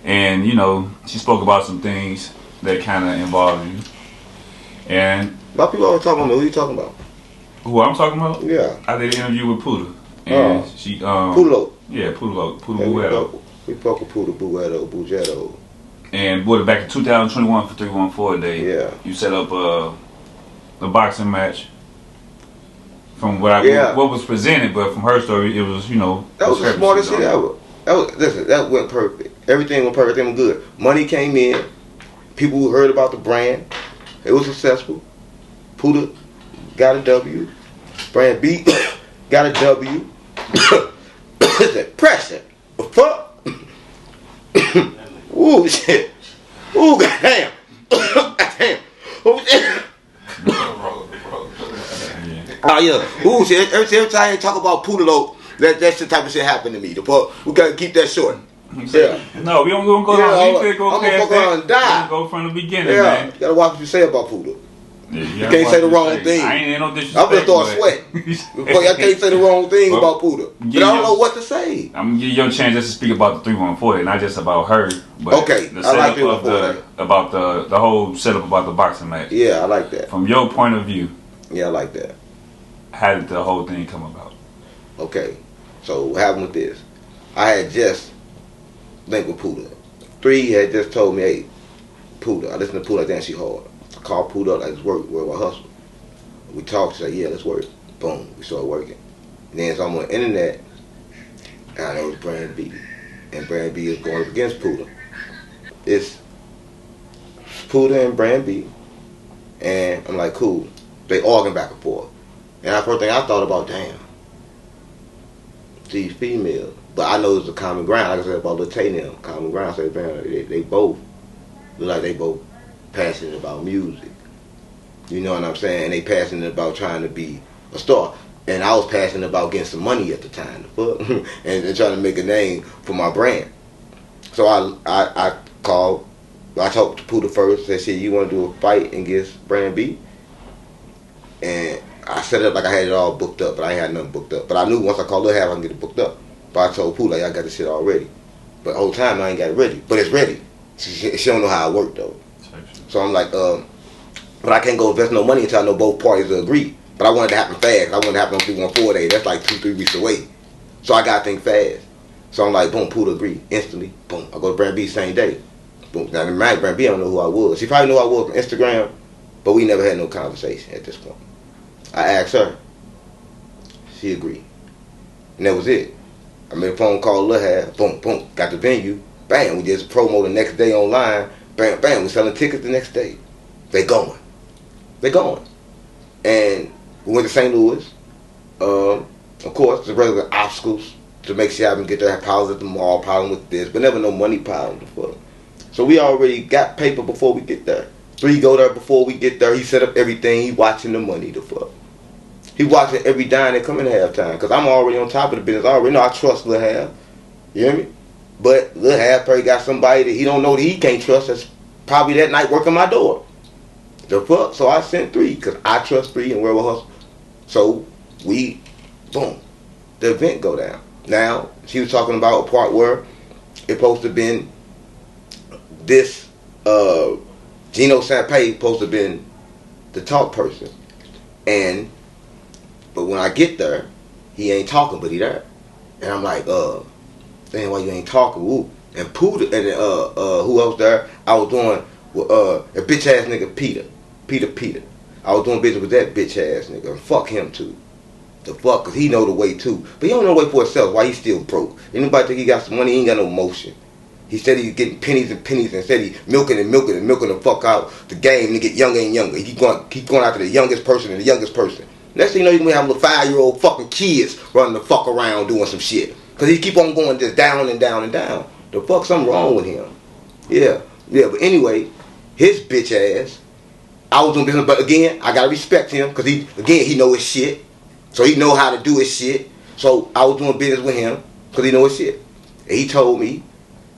and she spoke about some things that kind of involved you. And Why people always talking about? Who you talking about? who I'm talking about? Yeah. I did an interview with Pooda, and she Pooda. Yeah, Pooda Yeah, Bueto. we fuck with Pooda Bueto. And back in 2021 for 314 Day, Yeah. you set up a boxing match. From what was presented, but from her story, it was That was the smartest shit ever. That went perfect. Everything went perfect. Everything was good. Money came in. People who heard about the brand. It was successful. Pooda got a W. BranB got a W. It's that pressure. Fuck. Ooh, shit. Ooh, goddamn. Goddamn. Ooh, shit. Oh, yeah. Ooh, shit. Every time I talk about Pooda, though, that's the type of shit happened to me. The fuck, we gotta keep that short. Yeah. No, we don't go I'm past gonna fuck around and die. Go from the beginning, Yeah. man. You gotta watch what you say about Pooda. Yeah, You can't say the wrong thing. I ain't no disrespect. I'm gonna start sweating. I can't say the wrong thing about Pooda. But I don't know what to say. I'm gonna give you a chance just to speak about the 314, not just about her, but Okay, the I like setup about the whole setup about the boxing match. Yeah, I like that. From your point of view, Yeah, I like that. how did the whole thing come about? Okay, so what happened with this? I had just linked with Pooda. 3 had just told me, hey, Pooda, I listen to Pooda, I think she hard. I called Pooda up, like, let's work, where I hustle. We talked, she said, yeah, let's work. Boom, we started working. And then so I'm on the internet, and I know it's BranB. And BranB is going up against Pooda. It's Pooda and BranB. And I'm like, cool. They arguing back and forth. And the first thing I thought about, damn, these females. But I know it's a common ground, like I said about Lil Tay and them. Common ground, so they both look like they both passionate about music. You know what I'm saying? And they passionate about trying to be a star. And I was passionate about getting some money at the time, and trying to make a name for my brand. So I called, I talked to Pooda first, said, shit, you want to do a fight against BranB? And I set it up like I had it all booked up, but I ain't had nothing booked up. But I knew once I called Lil Half, I can get it booked up. But I told Pooda, like, I got this shit already. But the whole time I ain't got it ready. But it's ready. She don't know how it worked though. So I'm like, but I can't go invest no money until I know both parties will agree. But I wanted to happen fast. I wanted to happen on 314 Day. That's like 2-3 weeks away. So I got to think fast. So I'm like, boom, Pooda agree instantly. Boom, I go to BranB same day. Boom. Now in my BranB, I don't know who I was. She probably knew who I was from Instagram, but we never had no conversation at this point. I asked her. She agreed. And that was it. I made a phone call to Lil Half. Boom, boom. Got the venue. Bam. We did a promo the next day online. Bam, bam. We selling tickets the next day. They going. And we went to St. Louis. Of course, the regular obstacles to make sure I can get their piles at the mall, problem with this, but never no money piling the fuck. So we already got paper before we get there. 3 go there before we get there. He set up everything. He watching the money the fuck. He watching every dime that come in halftime. Because I'm already on top of the business. I already know I trust Lil Half. You hear me? But Lil Half probably got somebody that he don't know that he can't trust that's probably that night working my door. The fuck? So I sent 3 because I trust 3 and where we hustle. So we, boom, the event go down. Now, she was talking about a part where it supposed to have been this, Gino Sampe supposed to have been the talk person. But when I get there, he ain't talking, but he there. And I'm like, damn, why you ain't talking? Ooh. And Pooda and who else there? I was doing a bitch ass nigga Peter. I was doing business with that bitch ass nigga. And fuck him too. The fuck, cause he know the way too. But he don't know the way for himself. Why he still broke? Anybody think he got some money? He ain't got no motion. He said he's getting pennies and pennies, and said he milking the fuck out the game to get younger and younger. He keep going after the youngest person and the youngest person. Next thing you know, you're gonna have little 5-year-old fucking kids running the fuck around doing some shit. Cause he keep on going just down and down and down. The fuck, something wrong with him. Yeah. But anyway, his bitch ass. I was doing business, but again, I gotta respect him, cause he know his shit. So he know how to do his shit. So I was doing business with him, cause he know his shit. And he told me,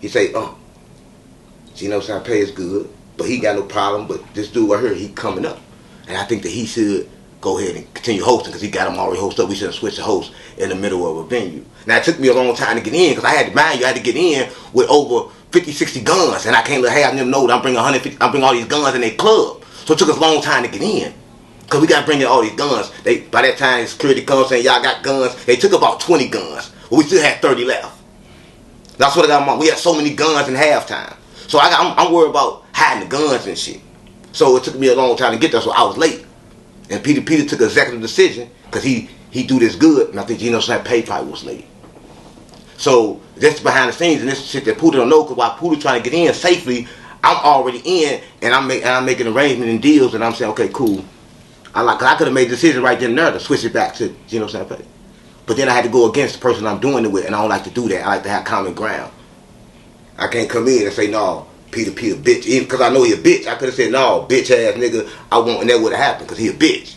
he say, you know, I pay is good, but he got no problem. But this dude right here, he coming up, and I think that he should go ahead and continue hosting, because he got him already hosted up. We should have switched the host in the middle of a venue. Now it took me a long time to get in, because I had to mind you, I had to get in with over 50, 60 guns, and I can't let half them know that I'm bringing all these guns in their club. So it took us a long time to get in, because we got to bring in all these guns. By that time, security comes saying, y'all got guns. They took about 20 guns, but we still had 30 left. That's what I got. We had so many guns in halftime. So I'm worried about hiding the guns and shit. So it took me a long time to get there, so I was late. And Peter took an executive decision, because he do this good, and I think Gino Snap Pay probably was late. So that's behind the scenes, and this shit that Pooda don't know, because while Pooda trying to get in safely, I'm already in, and I'm making arrangements and deals, and I'm saying, okay, cool. Cause I could have made a decision right then and there to switch it back to Gino Snap Pay. But then I had to go against the person I'm doing it with, and I don't like to do that. I like to have common ground. I can't come in and say, no, Peter, bitch. Even because I know he a bitch. I could have said, no, bitch ass nigga, I won't, and that would have happened, because he a bitch.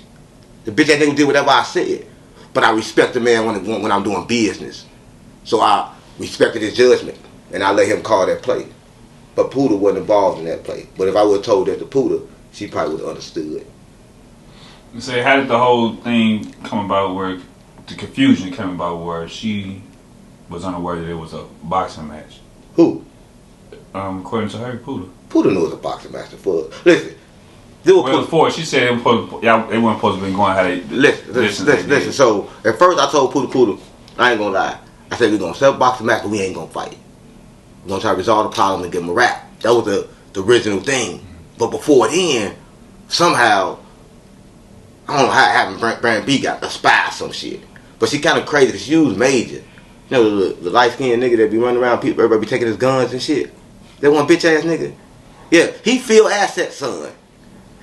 The bitch ass nigga did whatever I said. But I respect the man when I'm doing business. So I respected his judgment, and I let him call that play. But Pooda wasn't involved in that play. But if I would have told that to Pooda, she probably would have understood. You say, how did the whole thing come about where the confusion came about where she was unaware that it was a boxing match? Who? According to her, Pooda. Pooda knew it was a boxing match before. Listen. Before, she said they weren't supposed to be going how they... Listen. So, at first I told Pooda, I ain't gonna lie. I said, we're gonna set up a boxing match, but we ain't gonna fight. We're gonna try to resolve the problem and give him a rap. That was the original thing. But before then, somehow, I don't know how it happened, BranB got a spy or some shit. But she kind of crazy, because she was major. You know, the light-skinned nigga that be running around, people, everybody be taking his guns and shit. That one bitch-ass nigga. Yeah, he Phil Asset's son.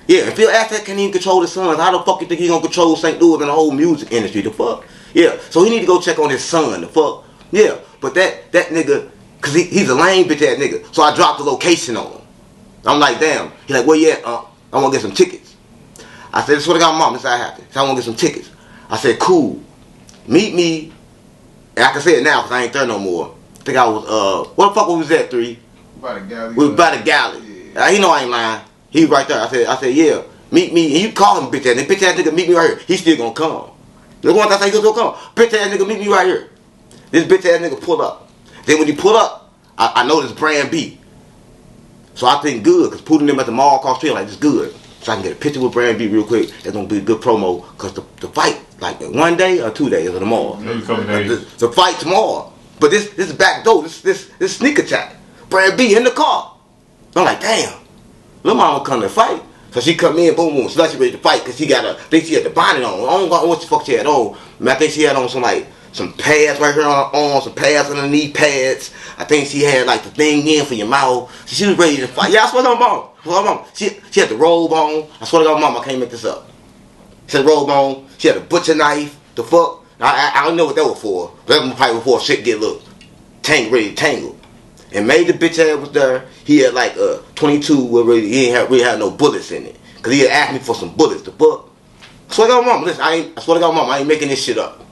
Yeah, and Phil Asset can't even control his sons. How the fuck you think he gonna control St. Louis and the whole music industry? The fuck? Yeah, so he need to go check on his son. The fuck? Yeah, but that nigga, because he's a lame bitch-ass nigga. So I dropped the location on him. I'm like, damn. He like, where you at? I want to get some tickets. I said, this is what I got, mom. This is how it happened. So I want to get some tickets. I said, cool. Meet me. And I can say it now because I ain't there no more. I think I was, what the fuck was that, 3? By the galley. We was by the galley. Yeah. He know I ain't lying. He was right there. I said, yeah. Meet me. And you call him bitch ass nigga. Bitch ass nigga, meet me right here. He still gonna come. The one I say he's gonna come. Bitch ass nigga, meet me right here. This bitch ass nigga pull up. Then when he pull up, I noticed BranB. So I think good, because putting them at the mall across the street, like, it's good. So I can get a picture with BranB real quick. That's gonna be a good promo, because the fight, like 1 day or 2 days or tomorrow. The fight tomorrow. But this is back door. This sneak attack. BranB in the car. I'm like, damn. Little mama come to fight. So she come in, boom, boom. So she ready to fight, because she got I think she had the bonnet on. I don't know what the fuck she had on. I think she had on some pads right here on her arm, some pads on her knee pads. I think she had like the thing in for your mouth. So she was ready to fight. Yeah, I swear to God, mom. She had the robe on. I swear to God, mom, I can't make this up. She had the robe on. She had a butcher knife. The fuck? I don't know what that was for. That was probably before shit get ready to tangle. And Major bitch ass was there. He had like a 22 where he ain't really had no bullets in it. Because he had asked me for some bullets. The fuck? I swear to God, mom, listen, I swear to God, mom, I ain't making this shit up.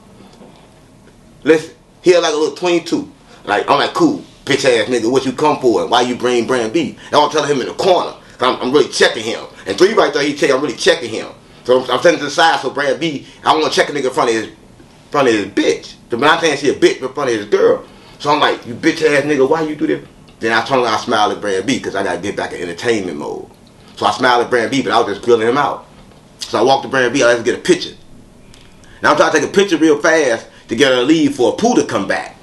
Listen, he had like a little 22. Like, I'm like, cool, bitch ass nigga, what you come for and why you bring BranB? And I'm telling him in the corner. I'm really checking him. And 3 right there, I'm really checking him. So I'm standing to the side so BranB, I want to check a nigga in front of his bitch. But I'm saying she a bitch in front of his girl. So I'm like, you bitch ass nigga, why you do this? Then I turn around and smile at BranB, because I got to get back in entertainment mode. So I smiled at BranB, but I was just grilling him out. So I walked to BranB, I had to get a picture. Now I'm trying to take a picture real fast to get her to leave for Pooda to come back.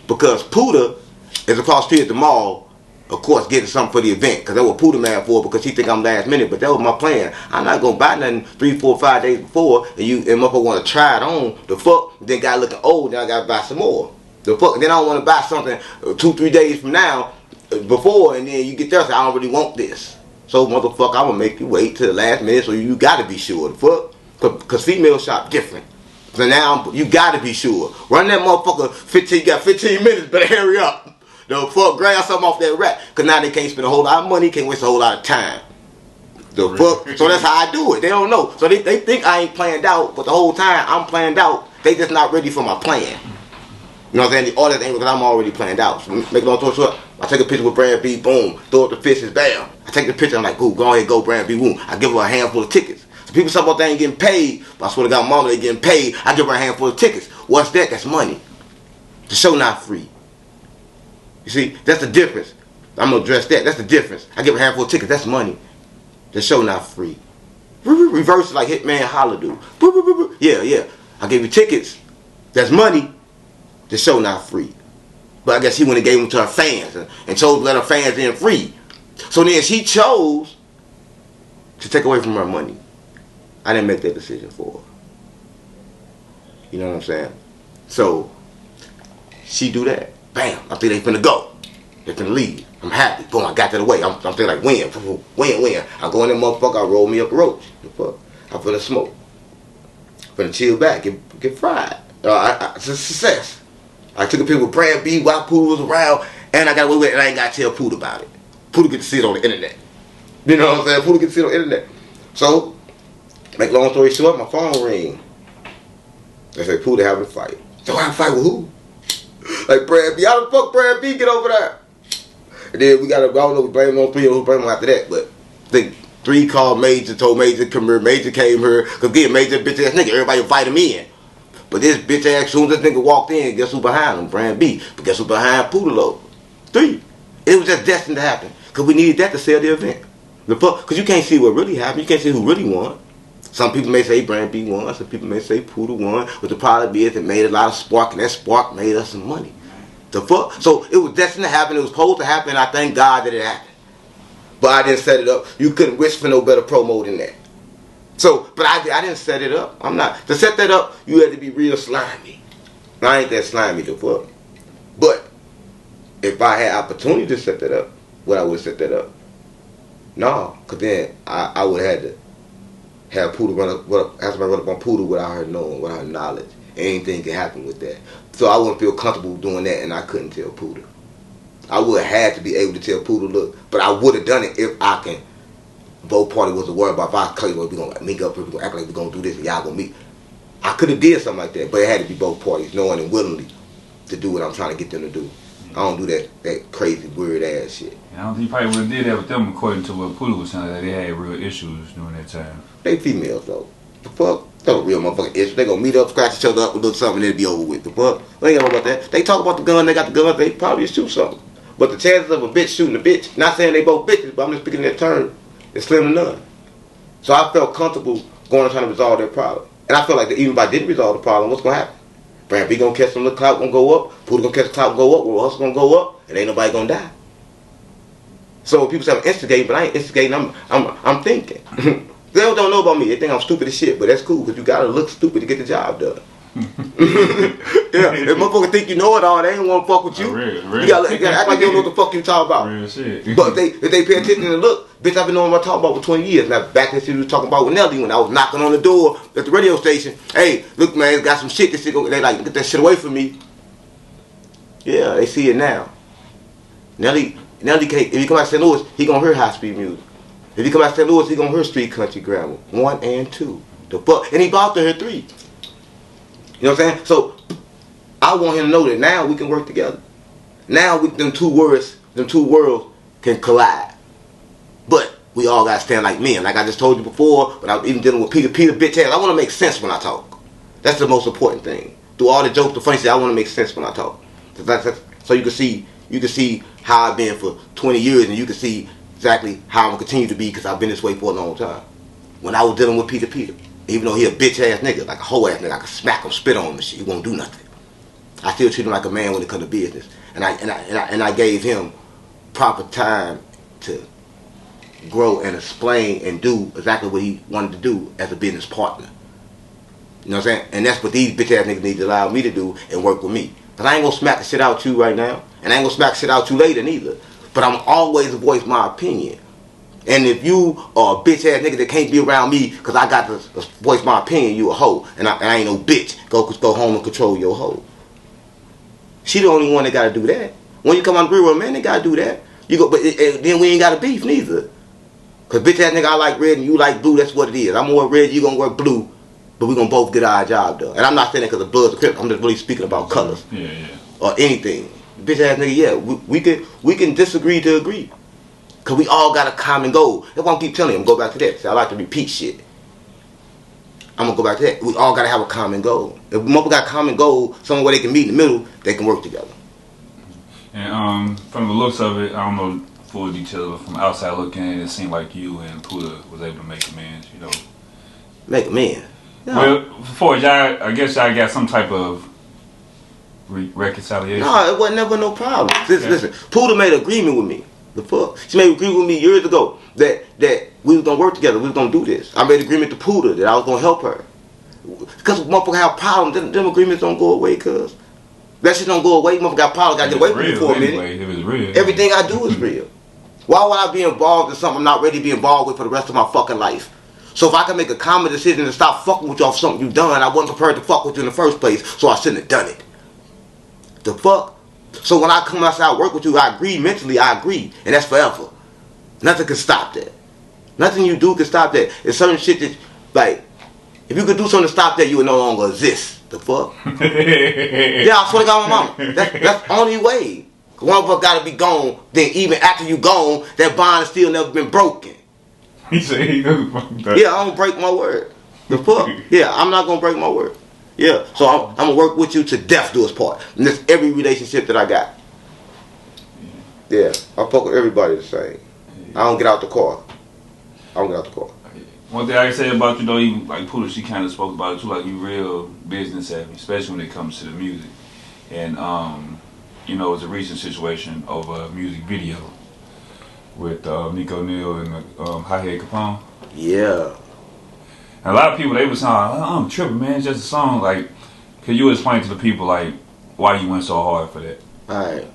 Because Pooda, It's across the street at the mall, of course, getting something for the event, because that was Pooda man for, because he think I'm last minute, but that was my plan. I'm not gonna buy nothing 3, 4, 5 days before, and motherfucker wanna try it on, the fuck, then got looking old, then I gotta buy some more. The fuck, then I don't wanna buy something 2, 3 days from now, before, and then you get there and say, I don't really want this. So motherfucker, I'm gonna make you wait till the last minute, so you gotta be sure. The fuck, cause female shop different. So now you gotta be sure. Run that motherfucker 15, you got 15 minutes, better hurry up. The fuck, grab something off that rack. Cause now they can't spend a whole lot of money, can't waste a whole lot of time. The fuck, so that's how I do it. They don't know. So they think I ain't planned out, but the whole time I'm planned out. They just not ready for my plan. You know what I'm saying? All that thing because I'm already planned out. So make a long story short, I take a picture with BranB, boom, throw up the fishes, bam. I take the picture, I'm like, ooh, go ahead, go BranB, boom. I give her a handful of tickets. So people talk about they ain't getting paid, but I swear to God, mama, they getting paid. I give her a handful of tickets. What's that? That's money. The show not free. You see, that's the difference. I'm gonna address that. That's the difference. I give a handful of tickets. That's money. The show not free. Reverse it like Hitman Holla do. Yeah. I gave you tickets. That's money. The show not free. But I guess she went and gave them to her fans and chose to let her fans in free. So then she chose to take away from her money. I didn't make that decision for her. You know what I'm saying? So she do that. Bam, I think they finna go. They finna leave. I'm happy. Boom, I got that away. I'm thinking like, win. I go in there, motherfucker, I roll me up a roach. I finna smoke. Finna chill back, get fried. It's a success. I took a picture with BranB while Pooda was around, and I got away with it, and I ain't got to tell Pooda about it. Pooda get to see it on the internet. You know what I'm saying? Pooda get to see it on the internet. So, make long story short, my phone ring. They say, Pooda having a fight. So I fight with who? Like BranB, how the fuck BranB get over there? And then we got I don't know, we blame on 3 or who blame on after that, but I think 3 called Major, told Major come here, Major came here, cause again, Major bitch ass nigga, everybody invite him in. But this bitch ass, soon as this nigga walked in, guess who behind him? BranB. But guess who behind Pooda? 3. It was just destined to happen, cause we needed that to sell the event. The fuck, cause you can't see what really happened, you can't see who really won. Some people may say BranB won, some people may say Pooda won, but the problem is it made a lot of spark, and that spark made us some money. The fuck? So it was destined to happen, it was supposed to happen, and I thank God that it happened. But I didn't set it up. You couldn't wish for no better promo than that. So, but I didn't set it up. I'm not. To set that up, you had to be real slimy. I ain't that slimy, the fuck. But if I had opportunity to set that up, would I would set that up? No, because then I would have had to have Pooda have somebody run up on Pooda without her knowing, without her knowledge. Anything can happen with that. So I wouldn't feel comfortable doing that, and I couldn't tell Pooda. I would have had to be able to tell Pooda, look, but I would have done it if I can. Both parties wasn't worried about if I tell you what, we're going to make up, we're going to act like we're going to do this, and y'all going to meet. I could have did something like that, but it had to be both parties knowing and willingly to do what I'm trying to get them to do. I don't do that crazy, weird ass shit. I don't think you probably would have did that with them according to what Pooda was saying, that they had real issues during that time. They females, though. The fuck? That's a real motherfucking issue. They gonna meet up, scratch each other up, and do something, and it'll be over with. The fuck? They ain't know about that. They talk about the gun, they got the gun, they probably shoot something. But the chances of a bitch shooting a bitch, not saying they both bitches, but I'm just speaking that term, it's slim to none. So I felt comfortable going and trying to resolve that problem. And I feel like that even if I didn't resolve the problem, what's gonna happen? BranB gonna catch some little clout, gonna go up. Pooda gonna catch the clout, go up. Well, us gonna go up, and ain't nobody gonna die. So people say I'm instigating, but I ain't instigating. I'm thinking. They don't know about me. They think I'm stupid as shit, but that's cool because you gotta look stupid to get the job done. Yeah, if motherfuckers think you know it all, they ain't want to fuck with you. Real. You gotta act like you don't know what the fuck you talking about. Real shit. But if they pay attention and look, bitch, I've been knowing what I'm talking about for 20 years. Now back then, she was talking about with Nelly when I was knocking on the door at the radio station. Hey, look, man, it's got some shit. This shit they like get that shit away from me. Yeah, they see it now. Nelly can't. If he come out to St. Louis, he gonna hear high speed music. If he come out to St. Louis, he gonna hear street country grammar 1 and 2. The fuck, and he about to hear 3. You know what I'm saying? So I want him to know that now we can work together. Now them two worlds can collide. But we all gotta stand like men. Like I just told you before, but I was even dealing with Peter bitch ass. I want to make sense when I talk. That's the most important thing. Through all the jokes, the funny shit, I want to make sense when I talk. So you can see how I've been for 20 years, and you can see exactly how I'm gonna continue to be because I've been this way for a long time. When I was dealing with Peter, even though he a bitch ass nigga, like a hoe ass nigga, I could smack him, spit on him and shit, he won't do nothing. I still treat him like a man when it comes to business. and I gave him proper time to grow and explain and do exactly what he wanted to do as a business partner. You know what I'm saying? And that's what these bitch ass niggas need to allow me to do and work with me. Cause I ain't gonna smack the shit out you right now, and I ain't gonna smack the shit out you later neither. But I'm always voice my opinion. And if you are a bitch ass nigga that can't be around me cause I got to voice my opinion, you a hoe. And I ain't no bitch. Go home and control your hoe. She the only one that gotta do that. When you come on the real world, man, they gotta do that. You go, but then we ain't got a beef neither. Cause bitch ass nigga, I like red and you like blue. That's what it is. I'm more red, you gonna wear blue, but we gonna both get our job done. And I'm not saying that cause the blood's a crip. I'm just really speaking about colors. Yeah. Or anything. Bitch ass nigga, yeah, we can disagree to agree. Cause we all got a common goal. That's why I keep telling you. I'm gonna go back to that. See, I like to repeat shit. I'm gonna go back to that. We all gotta have a common goal. If motherfuckers got a common goal, somewhere where they can meet in the middle, they can work together. And from the looks of it, I don't know full details, but from outside looking in, it seemed like you and Pooda was able to make amends, you know. Make amends? No. Well, before y'all, I guess y'all got some type of reconciliation. No, it wasn't never no problem. Listen, Pooda made an agreement with me. The fuck? She made an agreement with me years ago that we was gonna work together, we was gonna do this. I made an agreement to Pooda that I was gonna help her. Because motherfuckers have problems, them agreements don't go away, cuz. That shit don't go away, motherfucker got problems, gotta get away from me for a minute. Anyway, if it's real. Everything I do is real. Why would I be involved in something I'm not ready to be involved with for the rest of my fucking life? So if I can make a common decision to stop fucking with you off something you done, I wasn't prepared to fuck with you in the first place, so I shouldn't have done it. The fuck? So when I come outside work with you, I agree mentally, I agree. And that's forever. Nothing can stop that. Nothing you do can stop that. It's certain shit that, like, if you could do something to stop that, you would no longer exist. The fuck? Yeah, I swear to God, my mama. That's the only way. One of us gotta be gone, then even after you gone, that bond has still never been broken. He said he knew that. Yeah, I don't break my word. The fuck? Yeah, I'm not gonna break my word. Yeah, so I'm gonna work with you to death do us part. And that's every relationship that I got. Yeah, I fuck with everybody the same. I don't get out the car. One thing I can say about you though, even like Pooda, she kind of spoke about it too, like you real business savvy, especially when it comes to the music. And you know, it's a recent situation over a music video with Nico Neal and Hi-Head Capone. Yeah. And a lot of people, they were saying, I'm tripping, man, it's just a song. Like, could you explain to the people, like, why you went so hard for that? Alright.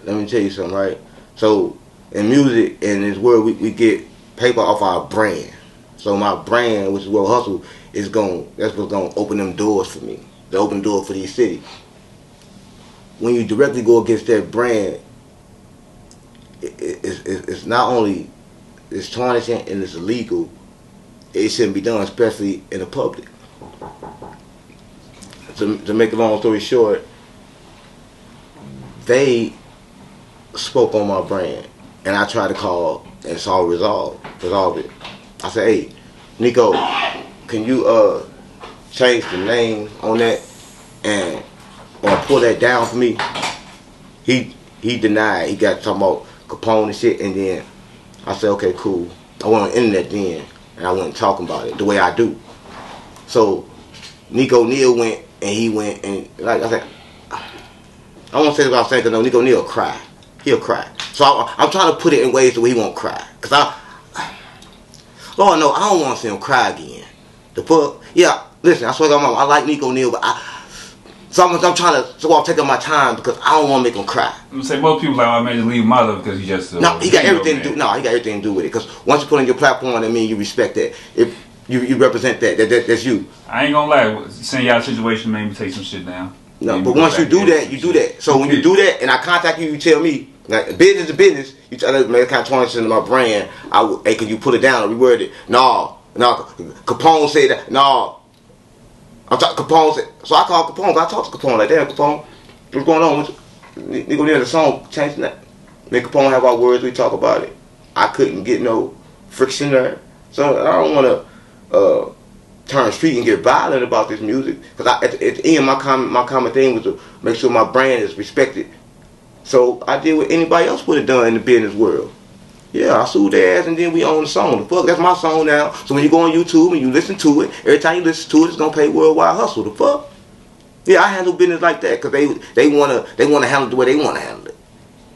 Let me tell you something, right? So, in music, in this world, we get paper off our brand. So my brand, which is World Hustle, that's what's gonna open them doors for me. To open doors for these cities. When you directly go against that brand, it's not only it's tarnishing and it's illegal. It shouldn't be done, especially in the public. To make a long story short, they spoke on my brand, and I tried to call and resolve it. I said, "Hey, Nico, can you change the name on that and or pull that down for me?" He denied. He got talking about Capone and shit, and then I said, "Okay, cool." I went on the internet then, and I went talking about it the way I do. So Nico Neal went, and he went, and like I said, I won't say what I'm saying, because no, Nico Neal will cry. He'll cry. So I'm trying to put it in ways where he won't cry. Because Lord no, I don't want to see him cry again. The fuck? Yeah, listen, I swear to God, I like Nico Neal, but I'm taking my time because I don't want to make him cry. I'm saying most people like, I may just leave him out of it because he just no, he got everything to do. No, he got everything to do with it. Because once you put on your platform, that means you respect that. If you represent that's you. I ain't gonna lie, saying y'all situation made me take some shit down. No, but once you do that, you do that. So when you do that, and I contact you, you tell me, like, business to business, you tell me, man, kind of transition to my brand. Hey, can you put it down or reword it? No, Capone said that. No. Capone said, so I called Capone. I talked to Capone like, damn, Capone, what's going on? Nigga near the song, changing that. Me and Capone have our words, we talk about it. I couldn't get no friction there. So I don't want to turn street and get violent about this music. Because at the end, my common thing was to make sure my brand is respected. So I did what anybody else would have done in the business world. Yeah, I sued their ass and then we own the song. The fuck, that's my song now. So when you go on YouTube and you listen to it, every time you listen to it, it's gonna play Worldwide Hustle. The fuck? Yeah, I handle business like that because they wanna handle it the way they wanna handle it.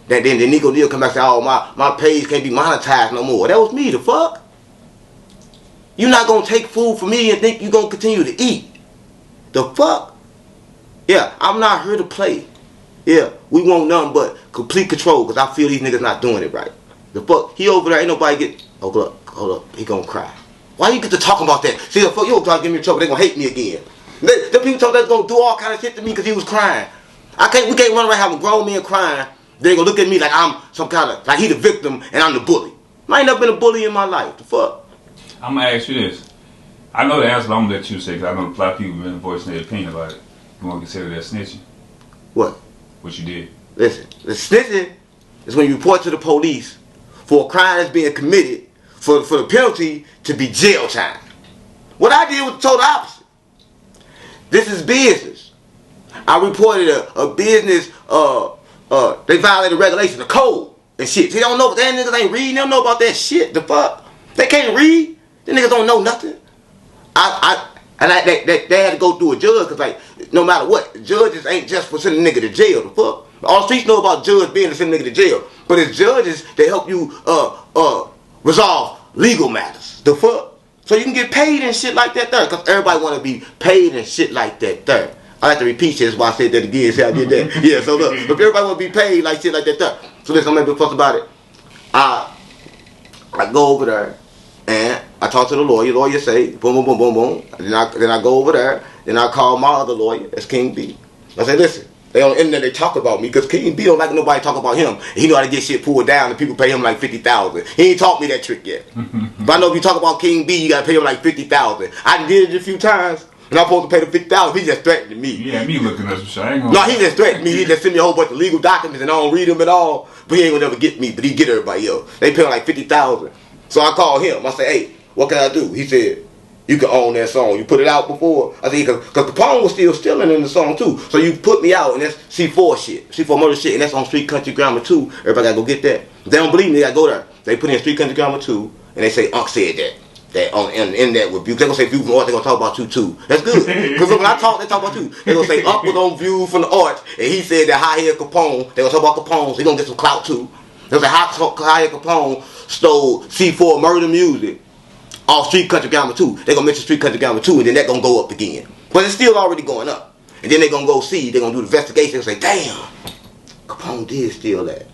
Then Nico Neal come back and say, oh, my page can't be monetized no more. That was me, the fuck. You're not gonna take food from me and think you're gonna continue to eat. The fuck? Yeah, I'm not here to play. Yeah, we want nothing but complete control because I feel these niggas not doing it right. The fuck? He over there, ain't nobody get. Oh, look, hold up. He gonna cry. Why you get to talking about that? See, the fuck, you gonna give me in trouble. They gonna hate me again. The people told that's gonna do all kind of shit to me because he was crying. We can't run around having grown men crying. They gonna look at me like I'm some kind of, like he the victim and I'm the bully. I ain't never been a bully in my life. The fuck? I'm gonna ask you this. I know the answer, but I'm gonna let you say because I know a lot of people have been voicing their opinion about it. You wanna consider that snitching? What? What you did? Listen, the snitching is when you report to the police for a crime that's being committed for the penalty to be jail time. What I did was the total opposite. This is business. I reported a business, they violated regulations, the code and shit. They don't know, that niggas ain't reading, they don't know about that shit, the fuck. They can't read, them niggas don't know nothing. They had to go through a judge, cause like, no matter what, judges ain't just for sending a nigga to jail, the fuck. All streets know about judge being to send a nigga to jail. But it's judges, they help you resolve legal matters, the fuck. So you can get paid and shit like that there, cause everybody wanna be paid and shit like that there. I like to repeat shit, that's why I said that again, see I did that. Yeah, so look, if everybody wanna be paid like shit like that there. So listen, I'm gonna make a fuss about it. I go over there and I talk to the lawyer say, boom, boom, boom, boom, boom. Then I go over there, then I call my other lawyer, that's King B. I say, listen, they on the internet, they talk about me, because King B don't like nobody talk about him. He know how to get shit pulled down, and people pay him like $50,000. He ain't taught me that trick yet. But I know if you talk about King B, you gotta pay him like $50,000. I did it a few times, and I'm supposed to pay the $50,000. He just threatened me. Yeah, me looking at some shit. I ain't gonna. No, he just threatened me. He just sent me a whole bunch of legal documents, and I don't read them at all. But he ain't gonna never get me. But he get everybody else. They pay him like $50,000. So I called him. I said, hey, what can I do? He said, you can own that song. You put it out before. I said, because Capone was still stealing in the song too. So you put me out, and that's C4 shit. C4 murder shit, and that's on Street Country Grammar 2. Everybody gotta go get that. If they don't believe me, they gotta go there. They put in Street Country Grammar 2, and they say, Unc said that. That on in that with View. They're gonna say View from the Arts, they're gonna talk about you too. That's good. Because when I talk, they talk about you. They're gonna say Unc was on View from the Arts, and he said that high-head Capone, they're gonna talk about Capone, so he's gonna get some clout too. They're gonna say high-head Capone stole C4 murder music off Street Country Grammar 2. They're gonna mention Street Country Grammar 2, and then that's gonna go up again. But it's still already going up. And then they're gonna go see, they're gonna do the investigation and say, damn, Capone did steal that.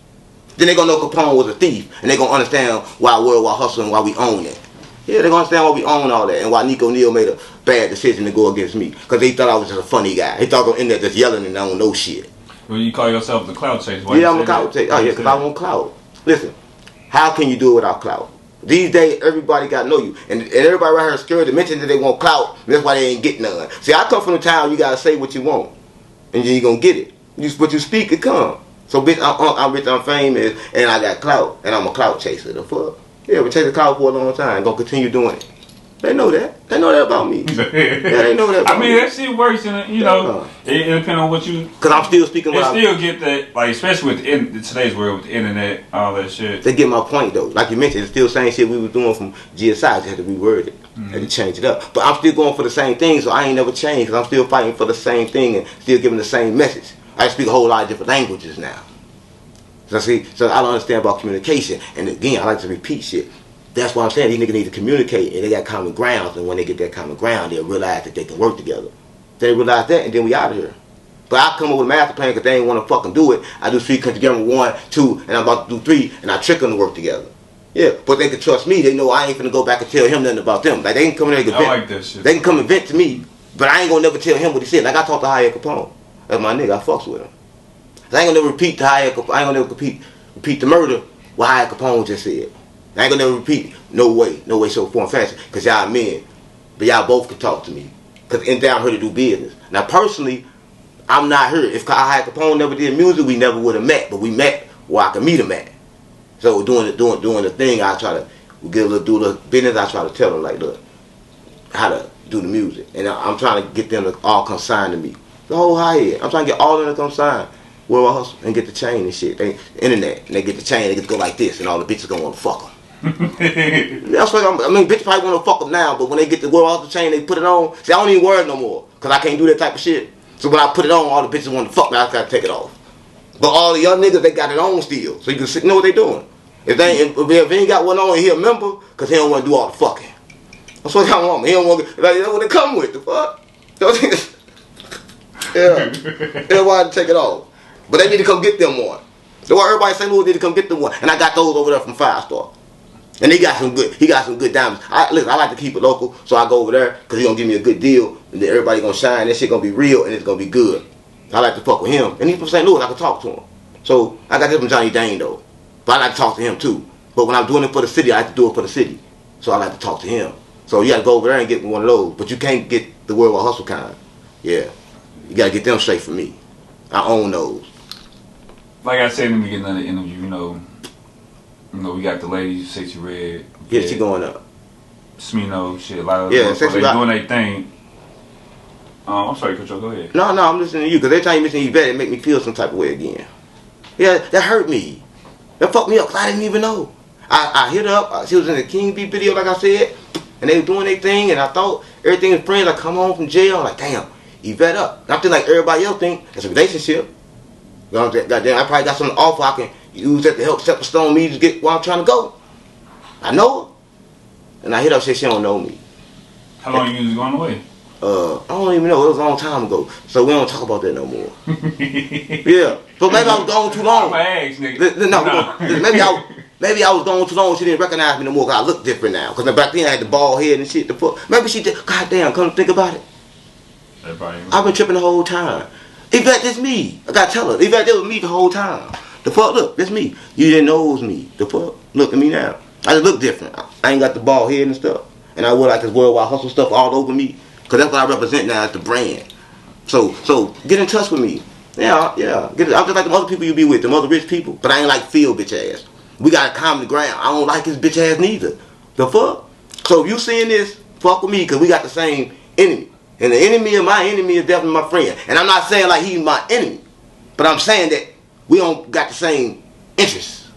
Then they're gonna know Capone was a thief, and they're gonna understand why Worldwide Hustle and why we own it. Yeah, they're gonna understand why we own all that and why Nico Neal made a bad decision to go against me. Because he thought I was just a funny guy. He thought I was in there just yelling and I don't know shit. Well, you call yourself the clout chaser. Yeah, I'm a clout chaser. Oh, yeah, because I want clout. Listen, how can you do it without clout? These days, everybody got to know you. And everybody right here is scared to mention that they want clout. That's why they ain't getting none. See, I come from the town, you got to say what you want. And then you're going to get it. What you speak, it come. So, bitch, I'm rich, I'm famous, and I got clout. And I'm a clout chaser. The fuck? Yeah, we chase the clout for a long time. Gonna continue doing it. They know that. They know that about me. Yeah, they know that about me. That shit works, and you know, it depends on what you. Because I'm still speaking. They still get that, like, especially with today's world with the internet, all that shit. They get my point though. Like you mentioned, it's still the same shit we was doing from GSI. Just had to reword it, had to change it up. But I'm still going for the same thing, so I ain't never changed. Because I'm still fighting for the same thing and still giving the same message. I speak a whole lot of different languages now. So I don't understand about communication. And again, I like to repeat shit. That's why I'm saying these niggas need to communicate, and they got common grounds, and when they get that common ground, they'll realize that they can work together. They realize that, and then we out of here. But I come up with a master plan because they ain't want to fucking do it. I do Street Country Grammar 1, 2, and I'm about to do 3, and I trick them to work together. Yeah, but they can trust me. They know I ain't finna go back and tell him nothing about them. Like, they can come in there and vent. I like that shit. They can come and vent to me, but I ain't gonna never tell him what he said. Like, I talked to High Capone. That's my nigga. I fucks with him. I ain't gonna never repeat the High Capone. I ain't gonna never repeat the murder what High Capone just said. I ain't gonna never repeat, no way, so form fashion, because y'all men, but y'all both can talk to me, because in down here to do business. Now personally, I'm not here. If High Capone never did music, we never would have met, but we met where I could meet him at. So doing the thing, I try to do a little business, I try to tell them, like, look, how to do the music, and I'm trying to get them to all consign to me. The whole high-end, I'm trying to get all of them to consign. Where I hustle and get the chain and shit. The internet, and they get the chain, they get to go like this, and all the bitches gonna want to fuck them. That's what I mean, bitches probably want to fuck them now, but when they get the World Hustle chain, they put it on. See, I don't even worry no more, because I can't do that type of shit. So when I put it on, all the bitches want to fuck me. I gotta take it off. But all the young niggas, they got it on still. So you can know what they doing. If they ain't got one on, he a member, because he don't want to do all the fucking. That's what y'all want. He don't want to, that's what they come with, the fuck. Yeah. That's why I had to take it off. But they need to come get them one. That's why everybody in St. Louis need to come get them one. And I got those over there from 5 Star. And he got some good diamonds. Listen, I like to keep it local, so I go over there, because he going to give me a good deal. And then everybody going to shine. That shit going to be real, and it's going to be good. I like to fuck with him. And he's from St. Louis, I can talk to him. So I got this from Johnny Dane, though. But I like to talk to him, too. But when I'm doing it for the city, I like to do it for the city. So I like to talk to him. So you got to go over there and get me one of those. But you can't get the Worldwide Hustle kind. Yeah. You got to get them straight from me. I own those. Like I said in the beginning of the interview, you know, we got the ladies, Sexyy Red. Yeah, she going up. Smino, shit, a lot of yeah, they doing their thing. I'm sorry, Coach, go ahead. No, I'm listening to you, because every time you mention Vette, it make me feel some type of way again. Yeah, that hurt me. That fucked me up, because I didn't even know. I hit her up, she was in the King B video, like I said, and they were doing their thing, and I thought everything was friends. I come home from jail, I'm like, damn, Vette up. And I feel like everybody else think it's a relationship. You know, goddamn, I probably got something awful I can use that to help step stone me to get where I'm trying to go. I know her. And I hit her, said she don't know me. How long you was going away? I don't even know. It was a long time ago. So we don't talk about that no more. Yeah. So maybe I was gone too long. I'm an ex, nigga. No. Maybe I was gone too long. She didn't recognize me no more, because I look different now. Because back then I had the bald head and shit. The fuck. Maybe she just, goddamn, come think about it. I've been tripping the whole time. Yvette, it's me. I gotta tell her. Yvette, that was me the whole time. The fuck, look, it's me. You didn't know it was me. The fuck, look at me now. I just look different. I ain't got the bald head and stuff. And I wear like this Worldwide Hustle stuff all over me. Because that's what I represent now as the brand. So get in touch with me. Yeah. I'm just like the other people you be with, them other rich people. But I ain't like Phil bitch ass. We got a common ground. I don't like his bitch ass neither. The fuck? So if you seeing this, fuck with me, because we got the same enemy. And the enemy of my enemy is definitely my friend. And I'm not saying like he's my enemy. But I'm saying that we don't got the same interests.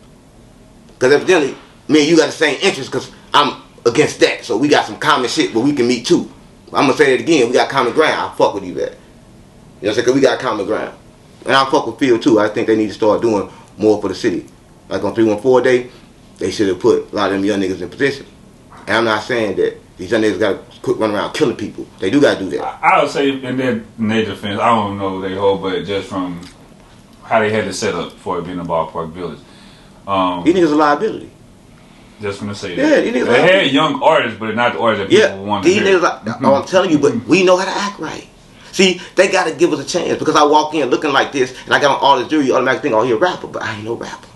Because evidently, me and you got the same interests, because I'm against that. So we got some common shit where we can meet too. I'm going to say that again. We got common ground. I fuck with you that. You know what I'm saying? Because we got common ground. And I fuck with Phil too. I think they need to start doing more for the city. Like on 314 Day, they should have put a lot of them young niggas in position. And I'm not saying that these young niggas got to quit running around killing people. They do got to do that. I would say in their defense, I don't know they whole, but just from how they had it set up for it being a ballpark village. These niggas a liability. Just gonna say that. Yeah, these niggas they had young artists, but not the artists that people want to hear. These niggas, I'm telling you, but we know how to act right. See, they got to give us a chance, because I walk in looking like this, and I got on all this jewelry, you automatically think, oh, he a rapper, but I ain't no rapper.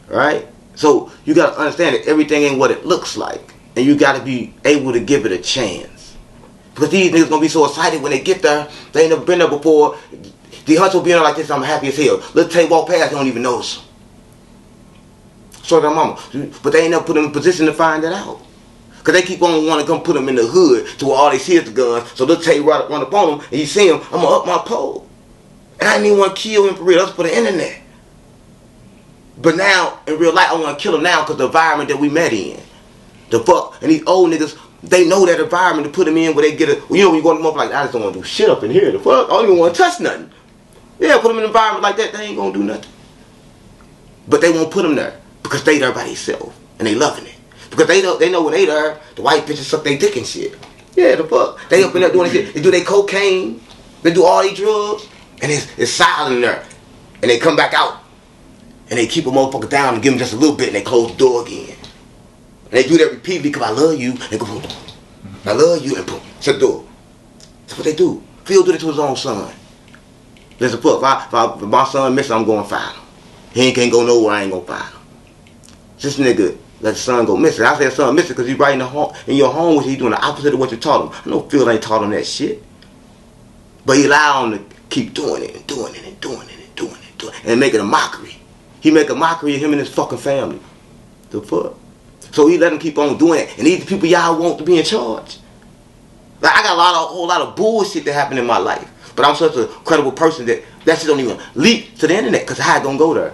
Right? So you got to understand that everything ain't what it looks like. And you got to be able to give it a chance. Because these niggas going to be so excited when they get there. They ain't never been there before. The hunter will be in there like this, I'm happy as hell. Little Tay walk past, they don't even notice. So their mama. But they ain't never put them in a position to find that out. Because they keep on wanting to come put them in the hood to where all they see is the guns. So Little Tay run up on them, and you see them, I'm going to up my pole. And I didn't even want to kill him for real. That's for the internet. But now, in real life, I want to kill him now because the environment that we met in. The fuck. And these old niggas, they know that environment to put them in where they get a, you know, when you go to them up like, I just don't want to do shit up in here. The fuck. I don't even want to touch nothing. Yeah, put them in an environment like that, they ain't going to do nothing. But they won't put them there because they there by themselves. And they loving it. Because they know when they there, the white bitches suck their dick and shit. Yeah, the fuck. They up in there doing shit. They do their cocaine. They do all these drugs. And it's silent in there. And they come back out. And they keep a motherfucker down and give them just a little bit, and they close the door again. And they do that repeatedly because I love you, and go boom. I love you, and boom, shut the door. That's what they do. Phil did it to his own son. Listen, if my son missing, I'm going to find him. He can't go nowhere, I ain't going to find him. This nigga let the son go missing. I said son missing because he's right in your home, which he's doing the opposite of what you taught him. I know Phil ain't taught him that shit. But he allowed him to keep doing it and doing it and doing it and doing it and doing it and making a mockery. He make a mockery of him and his fucking family. The fuck? So he let him keep on doing it. And these people y'all want to be in charge. Like, I got a whole lot of bullshit that happened in my life. But I'm such a credible person that shit don't even leak to the internet, because how it gonna go there?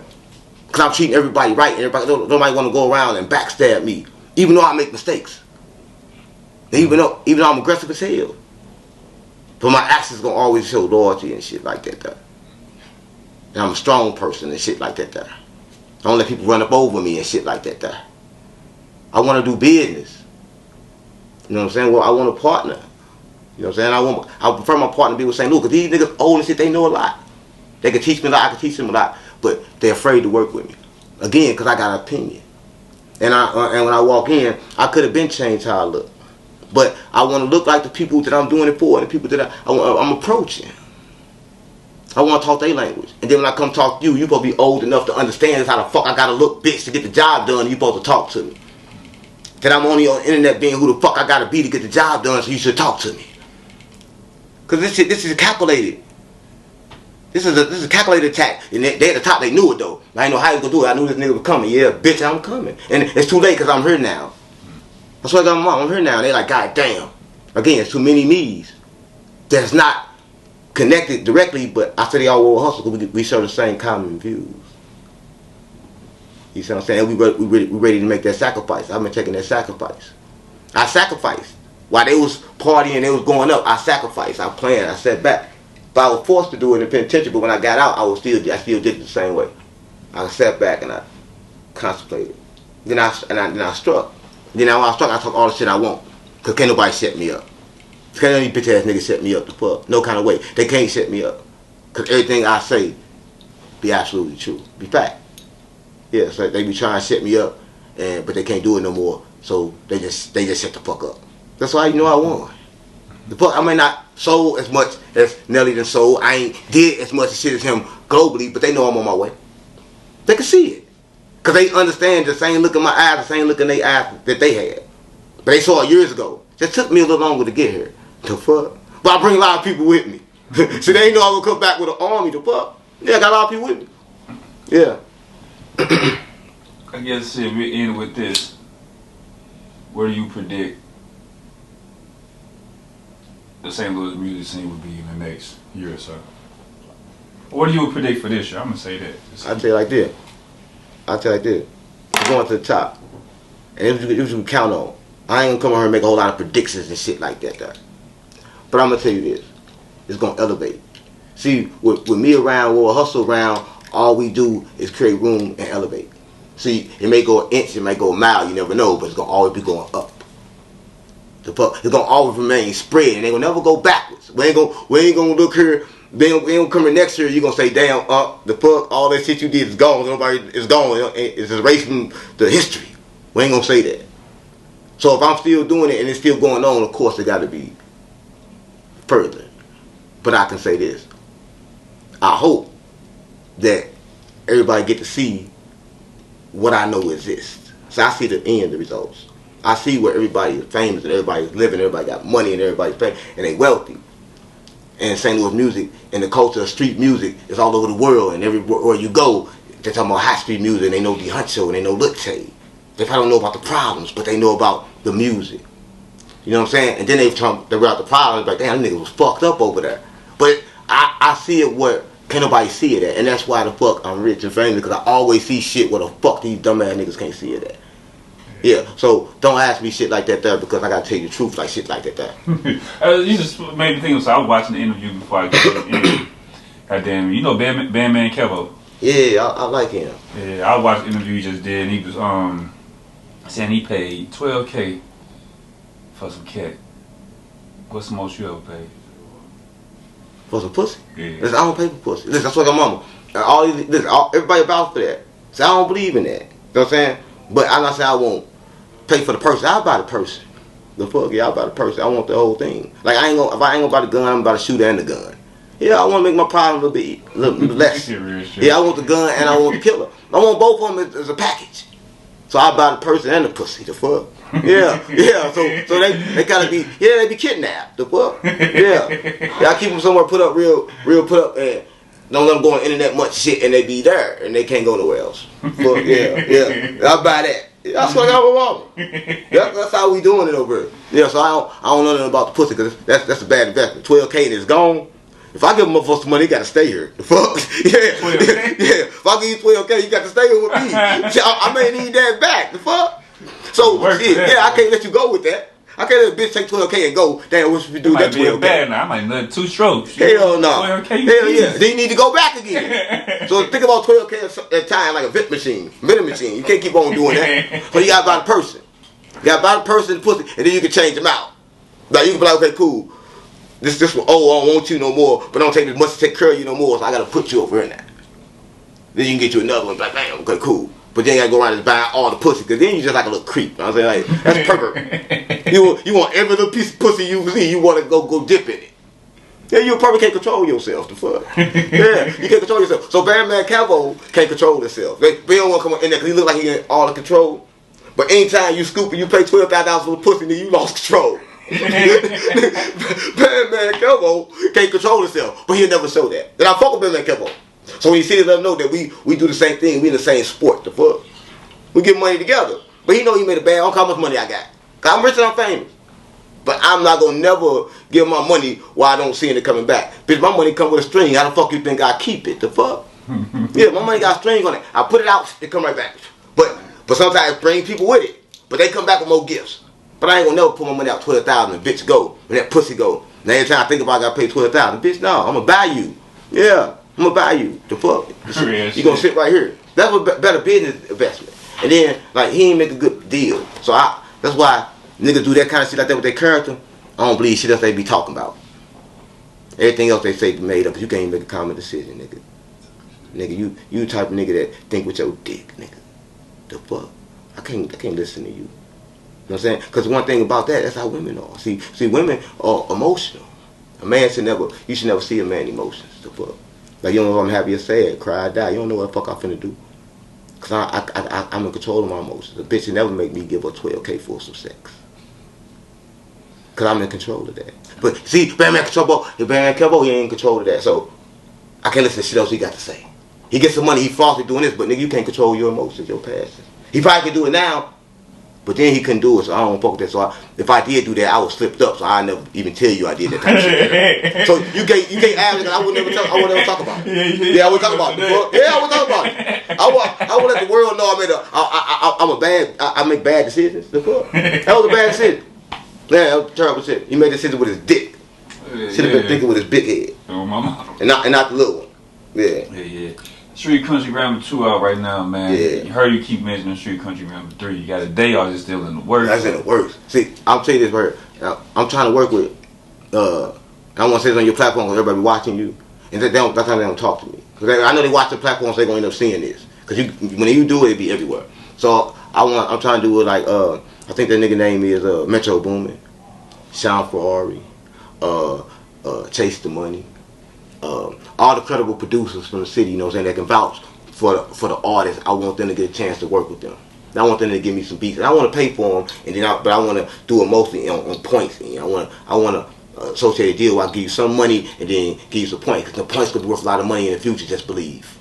Because I'm treating everybody right, and nobody want to go around and backstab me. Even though I make mistakes. And even though I'm aggressive as hell. But my actions gonna always show loyalty and shit like that there. And I'm a strong person and shit like that there. I don't let people run up over me and shit like that there. I want to do business. You know what I'm saying? Well, I want a partner. You know what I'm saying? I prefer my partner to be with St. Louis, because these niggas old and shit, they know a lot. They can teach me a lot, I can teach them a lot, but they're afraid to work with me. Again, because I got an opinion. And when I walk in, I could have been changed how I look. But I want to look like the people that I'm doing it for, and the people that I'm approaching. I want to talk their language. And then when I come talk to you, you're supposed to be old enough to understand this, how the fuck I got to look, bitch, to get the job done, and you're supposed to talk to me. That I'm only on the internet being who the fuck I got to be to get the job done, so you should talk to me. Because this is calculated. This is a calculated attack. And they at the top, they knew it though. I didn't know how he was going to do it. I knew this nigga was coming. Yeah, bitch, I'm coming. And it's too late because I'm here now. That's why I got my mom. I'm here now. And they like, God damn. Again, it's too many me's. That's not connected directly, but I say they all will hustle because we share the same common views. You see what I'm saying? We ready to make that sacrifice. I've been taking that sacrifice. I sacrificed. While they was partying, they was going up, I sacrificed. I planned. I sat back. But I was forced to do it in the penitentiary, but when I got out, I still did it the same way. I sat back and I contemplated. Then I struck. Then when I struck, I talk all the shit I want. Because can't nobody set me up. Can't any bitch ass niggas set me up the fuck. No kind of way. They can't set me up. Because everything I say be absolutely true. Be fact. Yeah, so they be trying to set me up, but they can't do it no more. So they just set the fuck up. That's why you know I won. The fuck, I may not sold as much as Nelly done sold. I ain't did as much shit as him globally, but they know I'm on my way. They can see it. Because they understand the same look in my eyes, the same look in their eyes that they had. But they saw it years ago. Just took me a little longer to get here. The fuck? But I bring a lot of people with me. So they ain't know I would come back with an army. The fuck? Yeah, I got a lot of people with me. Yeah. I guess shit, we end with this. Where do you predict the St. Louis music scene would be in the next year or so? What do you predict for this year? I'm gonna say that. I'll tell you like this. We're going to the top. And it was you can count on. I ain't gonna come over here and make a whole lot of predictions and shit like that there. But I'm gonna tell you this. It's gonna elevate. See, with me around, or Hustle around, all we do is create room and elevate. See, it may go an inch, it may go a mile, you never know, but it's gonna always be going up. It's gonna always remain spread, and they gonna never go backwards. We ain't gonna look here. We ain't coming next year. You gonna say, damn, the fuck, all that shit you did is gone. Nobody is gone. It's erasing the history. We ain't gonna say that. So if I'm still doing it and it's still going on, of course it got to be further. But I can say this: I hope that everybody get to see what I know exists. So I see the end results. I see where everybody is famous and everybody's living, everybody got money and everybody's famous and they wealthy. And St. Louis music and the culture of street music is all over the world, and everywhere you go, they're talking about high street music, and they know DeHuncho and they know Lil Tay. They probably don't know about the problems, but they know about the music. You know what I'm saying? And then they talk about the problems, like, damn, them niggas was fucked up over there. But I see it where can't nobody see it at, and that's why the fuck I'm rich and famous, because I always see shit where the fuck these dumbass niggas can't see it at. Yeah, so don't ask me shit like that there, because I gotta tell you the truth like shit like that there. You just made me think. So I was watching the interview before I got to the interview. Goddamn, you know BranB Kevo? Yeah, I like him. Yeah, I watched the interview he just did, and he was saying he paid $12K for some cat. What's the most you ever paid? For some pussy? Yeah. Listen, I don't pay for pussy. Listen, that's what I got mama. Everybody about for that. So I don't believe in that. You know what I'm saying? But I'm not saying I won't pay for the person. I'll buy the person. The fuck, yeah, I'll buy the person. I want the whole thing. Like, if I ain't gonna buy the gun, I'm about to shoot and the gun. Yeah, I want to make my problem a little bit less. Yeah, I want the gun and I want the killer. I want both of them as a package. So I buy the person and the pussy. The fuck? Yeah. So they gotta be, they be kidnapped. The fuck? Yeah. I keep them somewhere put up real put up, and don't let them go on the internet much shit, and they be there and they can't go nowhere else. Fuck, yeah. I buy that. That's what I got with mama. That's how we doing it over here. Yeah, so I don't know nothing about the pussy, because that's a bad investment. $12K and it's gone. If I give them some money, you got to stay here. The fuck? Yeah. If I give you $12K, you got to stay here with me. I may need that back. The fuck? So, I can't let you go with that. I can't let a bitch take 12K and go, damn, what should we do with that 12K? Bad now. I might nut 2 strokes. Hell no. 12K, Hell yeah. Then you need to go back again. So think about 12K at a time like a vending machine. You can't keep on doing that. So you got to buy the person. You got to buy the person, the pussy, and then you can change them out. Like you can be like, okay, cool. This one, oh, I don't want you no more, but don't take as much to take care of you no more, so I got to put you over in that. Then you can get you another one, like, bam, okay, cool. But then you got to go around and buy all the pussy, because then you just like a little creep. You know what I'm saying? Like, that's pervert. You want every little piece of pussy you see, you want to go dip in it. Yeah, you probably can't control yourself, the fuck. Yeah, you can't control yourself. So BranB Cabo can't control himself. They don't want to come in there because he look like he in all the control. But anytime you scoop and you pay $12,000 for the pussy, then you lost control. BranB Cabo can't control himself, but he'll never show that. And I fuck with BranB Cabo. So when you see it, let him know that we do the same thing. We in the same sport, the fuck. We get money together. But he know he made a bad. I don't care how much money I got. Cause I'm rich and I'm famous. But I'm not gonna never give my money while I don't see it coming back. Bitch, my money come with a string. How the fuck you think I keep it? The fuck? Yeah, my money got a string on it. I put it out, it come right back. But sometimes bring people with it. But they come back with more gifts. But I ain't gonna never put my money out $12,000 and bitch go. And that pussy go. Now every time I think about it, I gotta pay $12,000. Bitch, no, I'm gonna buy you. Yeah, I'm gonna buy you. The fuck? You gonna sit right here. That's a better business investment. And then, like, he ain't make a good deal. So that's why niggas do that kind of shit like that with their character. I don't believe shit else they be talking about. Everything else they say be made up, because you can't even make a common decision, nigga. Nigga, you the type of nigga that think with your dick, nigga. The fuck? I can't listen to you. You know what I'm saying? Because one thing about that's how women are. See, women are emotional. A man you should never see a man emotions. The fuck? Like, you don't know if I'm happy or sad, cry or die. You don't know what the fuck I'm finna do. Because I'm in control of my emotions. A bitch should never make me give her $12K for some sex. Because I'm in control of that. But see, BranB Cabo, he ain't in control of that. So I can't listen to shit else he got to say. He gets some money, he falsely doing this, but nigga, you can't control your emotions, your passions. He probably can do it now, but then he couldn't do it, so I don't fuck with that. So if I did do that, I was slipped up, so I never even tell you I did that type of shit. So you can't ask me, because I would never talk about it. Yeah, I would talk about it. Yeah, I would talk about it. I would let the world know I make bad decisions. The fuck? That was a bad decision. Yeah, that was a terrible shit. He made a decision with his dick. Should have been thinking with his big head. Oh, my mama. And not the little one. Yeah. Yeah. Street Country BranB 2 out right now, man. Yeah. You heard you keep mentioning Street Country BranB 3. You got a day or is it still in the works? That's in the works. See, I'll tell you this right here. I'm trying to work with, I don't want to say this on your platform because everybody watching you. And that's how they don't talk to me. Because I know they watch the platform, so they're going to end up seeing this. Because when you do it, it'll be everywhere. So I'm trying to do it like, I think that nigga name is Metro Boomin, Sean Ferrari, Chase the Money. All the credible producers from the city, you know what I'm saying, that can vouch for the artists. I want them to get a chance to work with them. I want them to give me some beats. And I want to pay for them, and then but I want to do it mostly on points. And I want to associate a deal where I give you some money and then give you some points. Because the points could be worth a lot of money in the future. Just believe.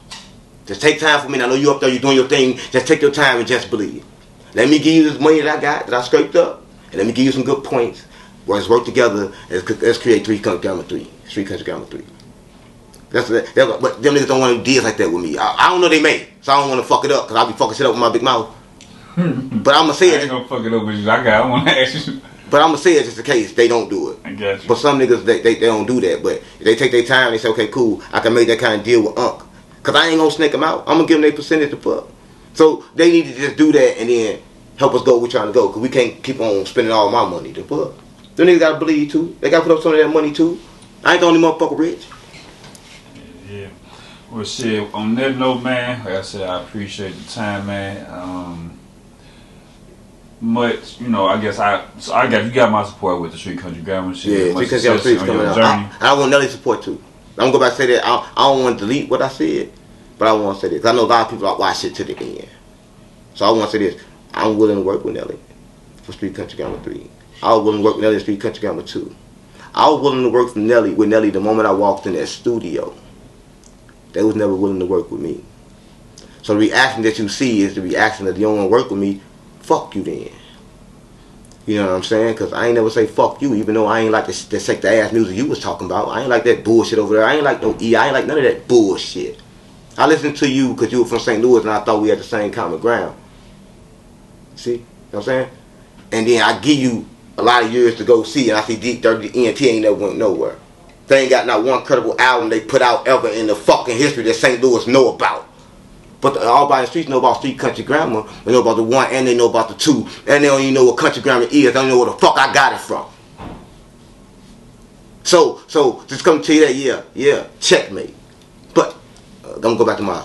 Just take time for me. And I know you up there, you're doing your thing. Just take your time and just believe. Let me give you this money that I got, that I scraped up, and let me give you some good points. Let's work together. Let's create Street Country BranB 3. But them niggas don't want to do deals like that with me. I don't know they may, so I don't want to fuck it up, because I'll be fucking shit up with my big mouth. But I'm going to say it. I ain't going to fuck it up with you. I want to ask you. But I'm going to say it just in case they don't do it. I got you. But some niggas, they don't do that. But if they take their time, they say, okay, cool, I can make that kind of deal with Unc. Because I ain't going to snake them out. I'm going to give them their percentage to fuck. So they need to just do that and then help us go where we're trying to go. Because we can't keep on spending all my money to fuck. Them niggas got to believe too. They got to put up some of that money too. I ain't the only motherfucker rich. Yeah. Well, shit, on that note, man, like I said, I appreciate the time, man. Much, you know, I guess you got my support with the Street Country BranB shit. Yeah, because y'all streets coming out. I want Nelly support too. I'm gonna go back and say that. I don't want to delete what I said, but I want to say this. I know a lot of people watch shit to the end. So I want to say this. I'm willing to work with Nelly for Street Country BranB 3. I was willing to work with Nelly in Street Country BranB 2. I was willing to work with Nelly the moment I walked in that studio. They was never willing to work with me. So the reaction that you see is the reaction that you don't want to work with me. Fuck you then. You know what I'm saying? Because I ain't never say fuck you, even though I ain't like the sexy ass music you was talking about. I ain't like that bullshit over there. I ain't like no E. I ain't like none of that bullshit. I listened to you because you were from St. Louis and I thought we had the same common ground. See? You know what I'm saying? And then I give you a lot of years to go see, and I see Deep Dirty ENT ain't never went nowhere. They ain't got not one credible album they put out ever in the fucking history that St. Louis know about. But all by the streets know about Street Country Grammar. They know about the 1 and they know about the 2. And they don't even know what country grammar is. They don't know where the fuck I got it from. So just come to you that, yeah, checkmate. But I'm gonna go back to my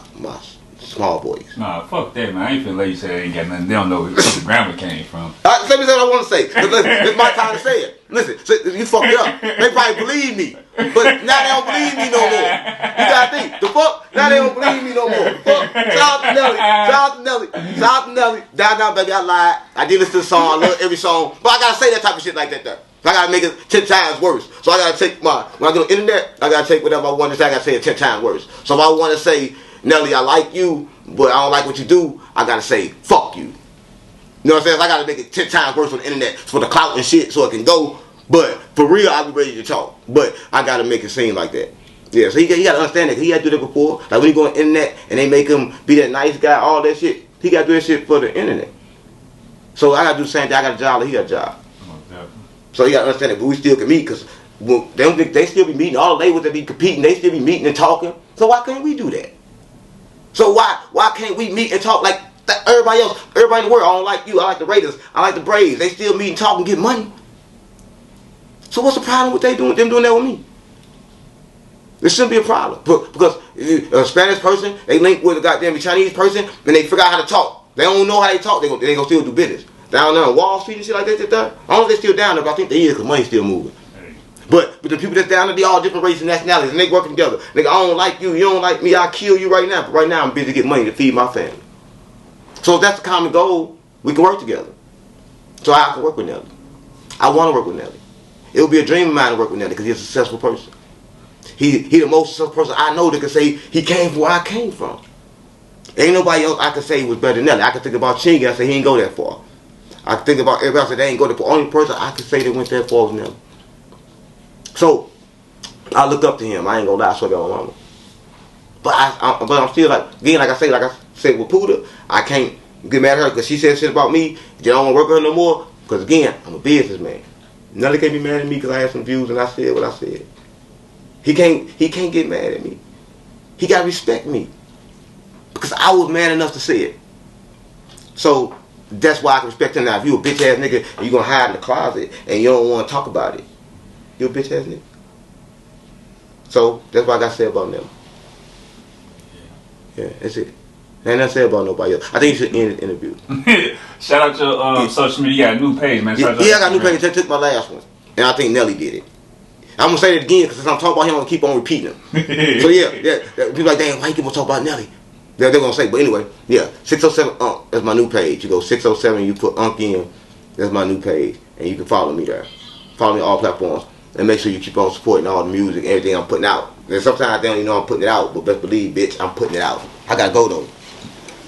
small boys. Nah, fuck that, man. I ain't finna let you say they ain't got nothing. They don't know where the grammar came from. Let me say what I want to say. It's my time to say it. Listen, so you fucked it up. They probably believe me, but now they don't believe me no more. You gotta think. The fuck? Now they don't believe me no more. Fuck. Shout out to Nelly. Shout out to Nelly. Shout out to Nelly. Down, baby, I lied. I did listen to the song. I love every song. But I gotta say that type of shit like that there. So I gotta make it 10 times worse. So I gotta take when I get on the internet, I gotta take whatever I want to say, I gotta say it 10 times worse. So if I want to say, Nelly, I like you, but I don't like what you do, I gotta say, fuck you. You know what I'm saying? So I gotta make it 10 times worse on the internet for the clout and shit so it can go. But for real, I'll be ready to talk. But I gotta make it seem like that. Yeah, so he gotta understand that. He had to do that before. Like when he go on the internet and they make him be that nice guy, all that shit, he gotta do that shit for the internet. So I gotta do the same thing. I got a job, he got a job. So you gotta understand that, but we still can meet because they still be meeting. All the labels that be competing, they still be meeting and talking. So why can't we do that? So why can't we meet and talk like everybody else? Everybody in the world, I don't like you, I like the Raiders, I like the Braves. They still meet and talk and get money. So what's the problem with them doing that with me? There shouldn't be a problem. Because a Spanish person, they link with a goddamn Chinese person, and they figure out how to talk. They don't know how they talk, they gonna still do business. Down there on Wall Street and shit like that, I don't know if they still down there, but I think they is because money's still moving. But the people that's down there, they all different races and nationalities, and they working together. Nigga, I don't like you, you don't like me, I'll kill you right now. But right now, I'm busy getting money to feed my family. So if that's the common goal, we can work together. So I can work with Nelly. I want to work with Nelly. It would be a dream of mine to work with Nelly because he's a successful person. He the most successful person I know that can say he came from where I came from. Ain't nobody else I can say was better than Nelly. I can think about Chingy, I say he ain't go that far. I can think about everybody else that they ain't go that far. Only person I can say that went that far was Nelly. So I look up to him. I ain't gonna lie, I swear to my mama. But I'm still like I said with Pooda, I can't get mad at her because she said shit about me. I don't want to work with her no more. Because again, I'm a businessman. Nelly can't be mad at me because I had some views and I said what I said. He can't get mad at me. He gotta respect me because I was man enough to say it. So that's why I can respect him now. If you a bitch ass nigga and you gonna hide in the closet and you don't want to talk about it, you a bitch ass nigga. So that's what I got to say about them. Yeah, that's it. Ain't nothing to say about nobody else. I think you should end the interview. Shout out your social media. You got a new page, man. Yeah, I got a new page. I took my last one, and I think Nelly did it. I'm gonna say it again because I'm talking about him, I'm gonna keep on repeating him. So yeah, people like, damn, why you keep on talking about Nelly? They're gonna say, but anyway, yeah, 607 Unk. That's my new page. You go 607, you put Unk in. That's my new page, and you can follow me there. Follow me on all platforms, and make sure you keep on supporting all the music, everything I'm putting out. And sometimes they don't even know I'm putting it out, but best believe, bitch, I'm putting it out. I gotta go though.